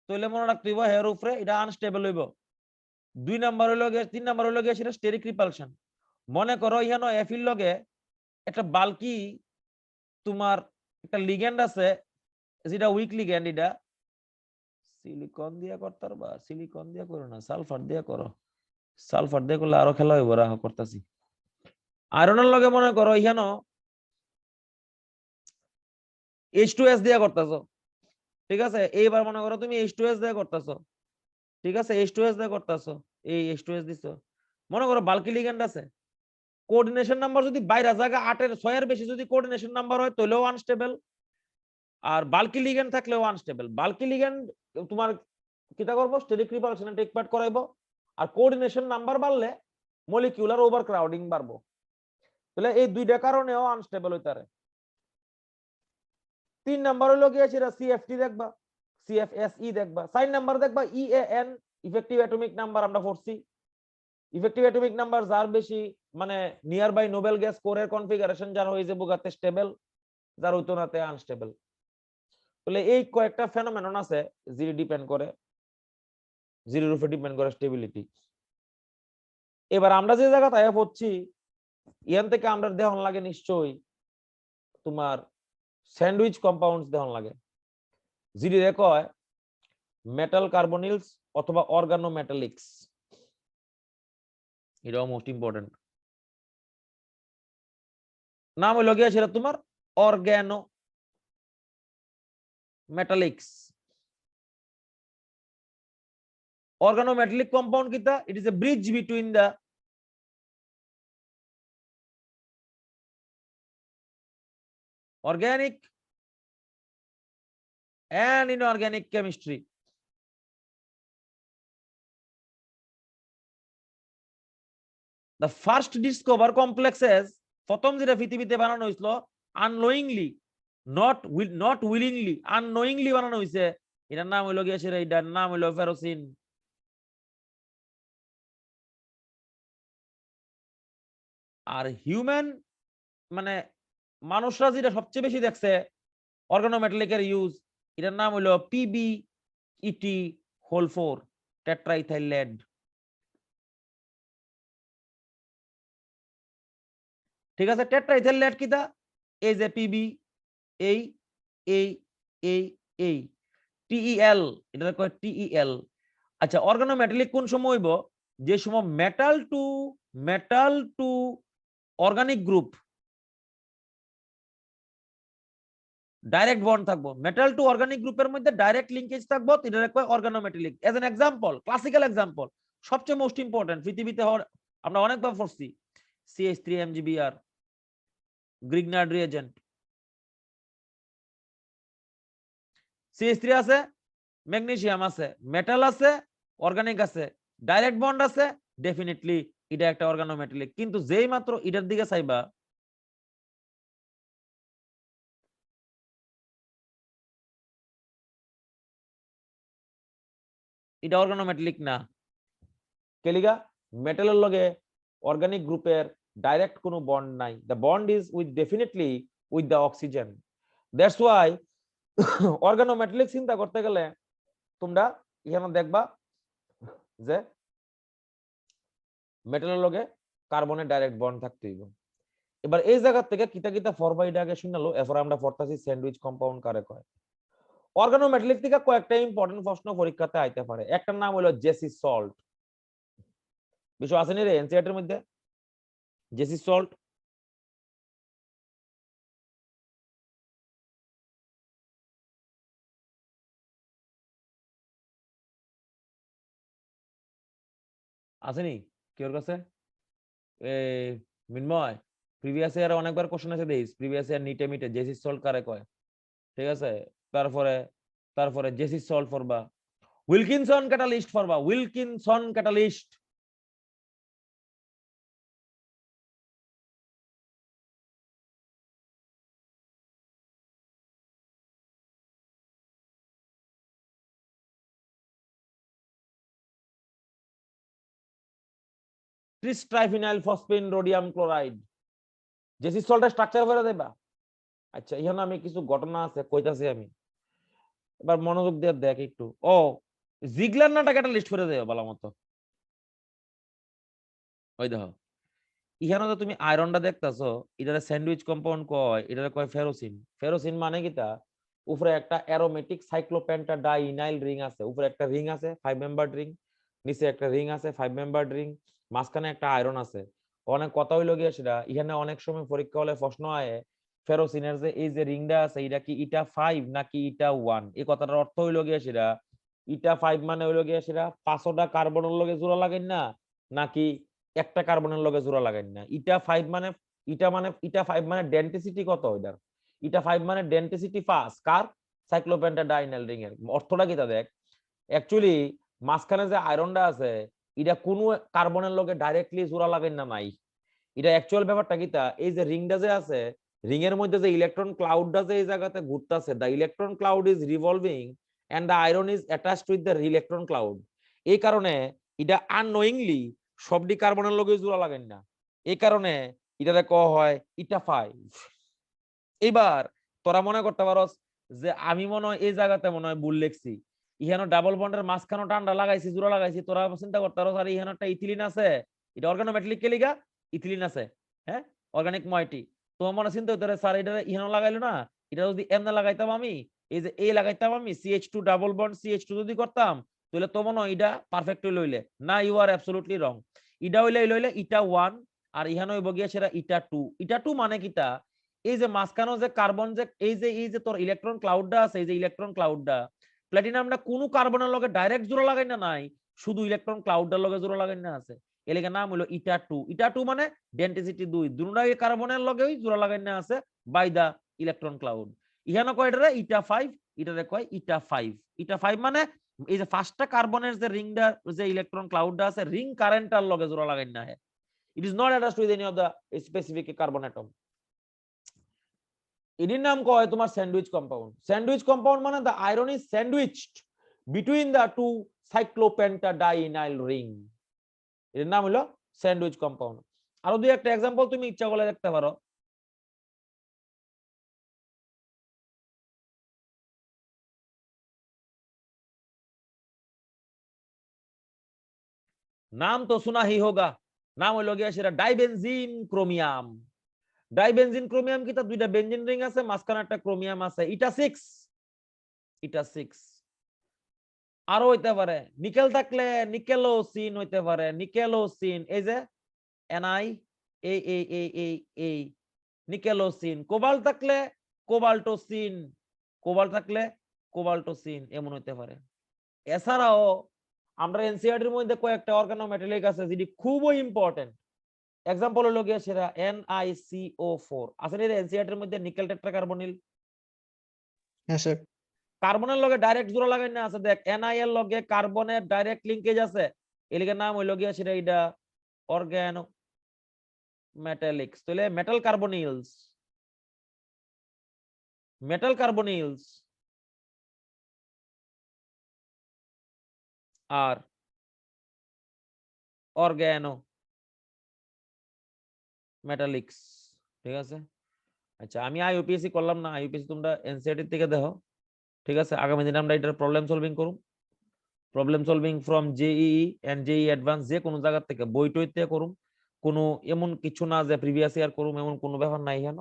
তাহলে মনে রাখতে হইব হের উপরে এটা আনস্টেবল হইব। 2 নাম্বার হইল গিয়ে, 3 নাম্বার হইল গিয়ে সেটা স্টেরিক রিপালশন। মনে করো ইহানো এফির লগে একটা বাল্কি তোমার একটা লিগ্যান্ড আছে, যেটা উইক লিগ্যান্ড। এটা সিলিকন দিয়া করতে পারবা, সিলিকন দিয়া করো না, সালফার দিয়া করো। সালফার দিয়ে করলে আরো খেলা হইব, রাহ করতেছি। আয়রনের লগে মনে করো ইহানো H2S দিয়া করতেছো, ঠিক আছে। এইবার মনে করো তুমি H2S দিয়ে করতেছো, ঠিক আছে, H2S দিয়ে করতেছো, এই H2S দিছো। মনে করো বাল্কি লিগ্যান্ড আছে, কোঅর্ডিনেশন নাম্বার যদি বাইরে জায়গা 8 এর 6 এর বেশি যদি কোঅর্ডিনেশন নাম্বার হয় তাহলেও আনস্টেবল, আর বাল্কি লিগ্যান্ড থাকলেও আনস্টেবল। বাল্কি লিগ্যান্ড তোমার কিটা করবো, স্টেরিক রিপালশনে টেক পার্ট করাইবো, আর কোঅর্ডিনেশন নাম্বার বাড়লে মলিকিউলার ওভারক্রাউডিং বাড়বো। তাহলে এই দুইটা কারণেও আনস্টেবল হইতে পারে। 3 নাম্বার হলো গিয়ে সেটা সিএফটি দেখবা, সিএফএসই দেখবা। 4 নাম্বার দেখবা ইএএন, ইফেক্টিভ অ্যাটমিক নাম্বার। আমরা পড়ছি ইফেক্টিভ অ্যাটমিক নাম্বার যার বেশি, মানে নিয়ার বাই নোবেল গ্যাস কোরের কনফিগারেশন যার হয়েছে বুগাতে স্টেবল, যার হইতো নাতে আনস্টেবল। তাহলে এই কয়েকটা ফেনোমেনন আছে যিনি ডিপেন্ড করে, জিরোর উপর ডিপেন্ড করে স্টেবিলিটি। এবার আমরা যে জায়গা তাই পড়ছি, ইয়ান থেকে আমরা দেহন লাগে নিশ্চয়ই তোমার স্যান্ডউইচ কম্পাউন্ডস দেহন লাগে, যিনি কয় মেটাল কার্বনিলস অথবা অর্গানোমেটালিক্স। এটাও মোস্ট ইম্পর্টেন্ট। নাম হইল গিয়া সেটা তোমার অর্গানো মেটালিক্স। অর্গানোমেটালিক কম্পাউন্ড কিটা? It is a bridge between the organic and inorganic chemistry. The first discover complexes প্রথম যেটা পৃথিবীতে বানানো হয়েছিল unknowingly, not willingly, unknowingly বানানো হয়েছে। এটার নাম হইল গিয়ে সেটা, এটার নাম হইল ফেরোসিন। আর হিউম্যান মানে মানুষরা যেটা সবচেয়ে বেশি দেখছে অর্গানোমেটালিকের ইউজ, এটার নাম হইল PbEt হোল 4 টেট্রাইথাইল লেড। ঠিক আছে, টেট্রাইথাইল লেড কিটা? এই যে পিবি, এই এই এই এই টিইএল, এটা কয় টিইএল। আচ্ছা, অর্গানোমেটালিক কোন সময় হইব? যে সময় metal to organic group direct bond থাকবো। মেটাল টু অর্গানিক গ্রুপের মধ্যে ডাইরেক্ট লিংকেজ থাকবো, এটা কয় organometallic. As an example, classical example, সবচেয়ে মোস্ট ইম্পর্টেন্ট পৃথিবীতে আমরা অনেকবার পড়ছি, CH3MgBr, গ্রিগনার্ড রিএজেন্ট। CH3 আছে, ম্যাগনেসিয়াম আছে, মেটাল আছে, অর্গানিক আছে, ডাইরেক্ট বন্ড আছে, ডেফিনেটলি এটা একটা অর্গানোমেটালিক। কিন্তু যেই মাত্র এটার দিকে চাইবা, এটা অর্গানোমেটালিক না। কেলিগা মেটালের লগে অর্গানিক গ্রুপের ডাইরেক্ট কোনো বন্ড নাই। The bond is with definitely with the oxygen. That's why organometallic চিন্তা করতে গেলে তোমরা এখানে দেখবা যে মেটালের লগে কার্বনের ডাইরেক্ট বন্ড থাকতে হইব। এবার এই জায়গা থেকে কিতা কিতা ফরবাইড আগে শুনালো, এরপর আমরা পড়তাছি স্যান্ডউইচ কম্পাউন্ড কারে কয়। অর্গানোমেটালিক থেকে কয়েকটা ইম্পর্টেন্ট প্রশ্ন পরীক্ষাতে আইতে পারে। একটার নাম হলো জেসি সল্ট। বিষয় আছে নি রে এনসিআরটি এর মধ্যে? জেসি সল্ট আসেনি কেউ কাছে মিনময় প্রিভিয়াস ইয়ারে অনেকবার কোশ্চেন আছে দেইস প্রিভিয়াস ইয়ার নিটে মিটে জেসি সল্ট কারে কয় ঠিক আছে তারপরে জেসি সল্ট ফরবা উইলকিনসন ক্যাটালিস্ট ফরবা Wilkinson catalyst triphenyl phosphine rhodium chloride Zeise সল্টের স্ট্রাকচার করে দেবা আচ্ছা এখানে আমি কিছু ঘটনা আছে কইতাছি আমি এবার মনোযোগ দিয়ে দেখ একটু ও জিগলার নাটাকে একটা লিস্ট করে দেবে ভালো মতো ওই দেখো এখানে তো তুমি আয়রনটা দেখতেছো এটারে স্যান্ডউইচ কম্পাউন্ড কয় এটারে কয় ফেরোসিন ফেরোসিন মানে কিটা উপরে একটা অ্যারোমেটিক সাইক্লোপেন্টা ডাইনাইল রিং আছে উপরে একটা রিং আছে 5 মেম্বারড রিং নিচে একটা রিং আছে 5 মেম্বারড রিং মাঝখানে একটা আয়রন আছে অনেক কথা হইল গিয়ে সেটা এখানে অনেক সময় পরীক্ষা হলে প্রশ্ন আয় ফেরোসিনের যে এই যে রিংটা আছে এটা কি ইটা 5 নাকি ইটা 1 এই কথাটার অর্থ হইল গিয়ে সেটা ইটা 5 মানে হইল গিয়ে সেটা 5টা কার্বনের লগে জোড়া লাগাই না নাকি একটা কার্বনের লগে জোড়া লাগাই না ইটা 5 মানে ইটা 5 মানে ডেন্সিটি কত ওইটার ইটা 5 মানে ডেন্সিটি 5 কার সাইক্লোপেন্টা ডাইনাইল রিং এর অর্থটা কি তা দেখ অ্যাকচুয়ালি মাঝখানে যে আয়রনটা আছে এটা কোনো কার্বনের লগে ডাইরেক্টলি জোড়া লাগাই না নাই এটা অ্যাকচুয়াল ব্যাপারটা কি তা এই যে রিংটা যে আছে রিং এর মধ্যে যে ইলেকট্রন ক্লাউডটা যে এই জায়গাতে ঘুরতেছে the electron cloud is revolving and the iron is attached with the electron cloud এই কারণে এটা আননোয়িংলি সবডি কার্বনের লগে জোড়া লাগাই না এই কারণে এটাতে ক হয় ইটা 5 এবার তোরা মনে করতে পারস যে আমি মনে হয় এই জায়গাতে মনে হয় ভুল লিখছি ইহানো ডাবল বন্ডের মাঝখানে টান্ডা লাগাইছি জোড়া লাগাইছি তোরা চিন্তা করতে পারস আর ইহানো একটা ইথিলিন আছে এটা অর্গানোমেটালিক কে লিগা ইথিলিন আছে হ্যাঁ অর্গানিক ময়টি তোমার মনে চিন্তা হতে স্যার এটা ইহানো লাগাইলো না এটা যদি এমনে লাগাইতাম আমি এই যে এই লাগাইতাম আমি CH2 ডাবল বন্ড CH2 যদি করতাম তাহলে তো মনে হয় এটা পারফেক্টলি লইলে না ইউ আর অ্যাবসলিউটলি রং ইটা লইলে ইটা 1 আর ইহানো হইব গিয়া সেটা ইটা 2 মানে কিটা এই যে মাঝখানে যে কার্বন যে এই যে তোর ইলেকট্রন ক্লাউডটা আছে এই যে ইলেকট্রন ক্লাউডটা প্লাটিনামটা কোনো কার্বনের লগে ডাইরেক্ট জোড়া লাগাই না নাই শুধু ইলেকট্রন ক্লাউডটার লগে জোড়া লাগাই না আছে এলাকা নাম হলো ইটা 2 মানে ডেন্সিটি 2 দুটাই কার্বনের লগেই জোড়া লাগাই না আছে বাই দা ইলেকট্রন ক্লাউড ইহানো কয় এটা ইটা 5 এটারে কয় ইটা 5 মানে এই যে ফার্স্টটা কার্বনের যে রিংটা যে ইলেকট্রন ক্লাউডটা আছে রিং কারেন্টার লগে জোড়া লাগাই না হয় it is not attached with any of the specific carbon atom এর নাম কয় তোমার স্যান্ডউইচ কম্পাউন্ড মানে the iron is sandwiched between the two cyclopentadienyl ring এর নাম হলো স্যান্ডউইচ কম্পাউন্ড আরো দুই একটা एग्जांपल তুমি ইচ্ছা করলে দেখতে পারো नाम तो सुना ही होगा नाम হলো গিয়া সেটা ডাইবেনজিন ক্রোমিয়াম ডাইবেনজিন ক্রোমিয়াম কি তা দুইটা বেনজিন রিং আছে মাঝখানে একটা ক্রোমিয়াম আছে ইটা 6 আরো হইতে পারে নিকেল থাকলে নিকেলোসিন হইতে পারে নিকেলোসিন এই যে এনআই এ নিকেলোসিন কোবাল্ট থাকলে কোবাল্টোসিন এমন হইতে পারে এছাড়াও আমরা এনসিআরটি এর মধ্যে কয়েকটা অর্গানোমেটালিক আছে যেটি খুবই ইম্পর্টেন্ট एग्जांपल হলো গিয়া সেটা NiCO4 আসলে এর এনসিআরটি এর মধ্যে নিকেল টেট্রাকার্বনিল
হ্যাঁ স্যার
কার্বনের লগে ডাইরেক্ট জোড়া লাগাই না আছে দেখ NI এর লগে কার্বনের ডাইরেক্ট লিংকেজ আছে এলিগের নাম হইলো গিয়া সেটা এটা অর্গানো মেটালিক্স তাহলে মেটাল কার্বনিলস আর অর্গানো মেটালিক্স ঠিক আছে আচ্ছা আমি আইইউপিএসসি করলাম না আইইউপিএসসি তোমরা এনসিইআরটি থেকে দেখো ঠিক আছে আগামী দিনে আমরা এটার problem solving from JEE and JEE advance যে কোনো জায়গা থেকে বই টইতে করুম কোনো এমন কিছু না যে প্রিভিয়াস ইয়ার করুম এমন কোনো ব্যাপার নাই কেন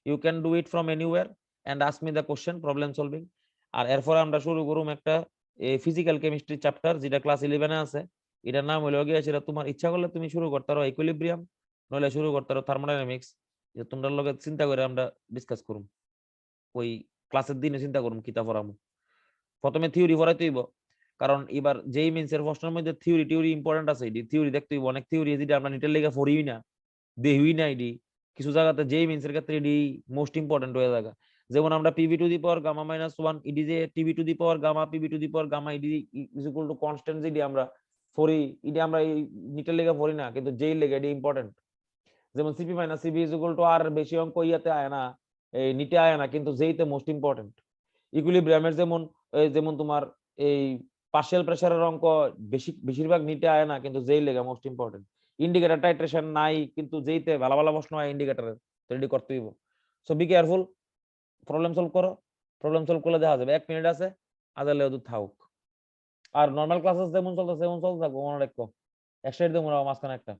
you can do it from anywhere and ask me the question problem solving আর এরপর আমরা শুরু করুম একটা ফিজিক্যাল কেমিস্ট্রি চ্যাপ্টার যেটা ক্লাস 11 এ আছে এটার নাম হলো গিয়া সেটা তোমার ইচ্ছা করলে তুমি শুরু করতে পারো ইকুইলিব্রিয়াম নইলে শুরু করতে পারো থার্মোডাইনামিক্স যে তোমরা লগে চিন্তা করে আমরা ডিসকাস করুম ওই ক্লাসের দিনে চিন্তা করুম কিতা পড়ামু প্রথমে থিওরি পড়াইতে হইব কারণ এবার যেই মেন্সের প্রশ্নের মধ্যে থিওরি ইম্পর্টেন্ট আছে, এডি থিওরি দেখতে হইব, অনেক থিওরি যেটা আমরা নিটের লেগে পড়িই না, দেহুই না, এডি কিছু জায়গাতে যেই মেন্সের ক্ষেত্রে এডি মোস্ট ইম্পর্টেন্ট হয়ে যায়। যেমন আমরা PV to the power gamma minus 1 ইডি যে TV to the power gamma PV to the power gamma ইডি ইজ ইকুয়াল টু কনস্ট্যান্ট, যেটি আমরা পড়ি এডি আমরা এই নিটের লেগে পড়ি না, কিন্তু যেই লেগে এডি ইম্পর্টেন্ট। যেমন CP minus CV is equal to R বেশি অঙ্ক ইয়াতে আয় না, এই নিটে আয় না, কিন্তু যেইতে মোস্ট ইম্পর্টেন্ট। ইকুইলিব্রিয়ামের যেমন তোমার এই পার্শিয়াল প্রেসারের অঙ্ক বেশিরভাগ নিটে আয় না, কিন্তু যেই লেগে মোস্ট ইম্পর্টেন্ট। ইন্ডিকেটর টাইট্রেশন নাই, কিন্তু যেইতে ভালো ভালো প্রশ্ন হয় ইন্ডিকেটরের, তো রেডি করতে হইব। So be careful, problem solve করো, প্রবলেম সলভ করলে দেখা যাবে 1 মিনিট আছে, আদালে ওদের থাকুক। আর নর্মাল ক্লাসেস যেমন চলতেছে তেমন চলতে থাকবো, মনে রাখো। 100 দিয়ে মোড়াও মাঝখানে একটা।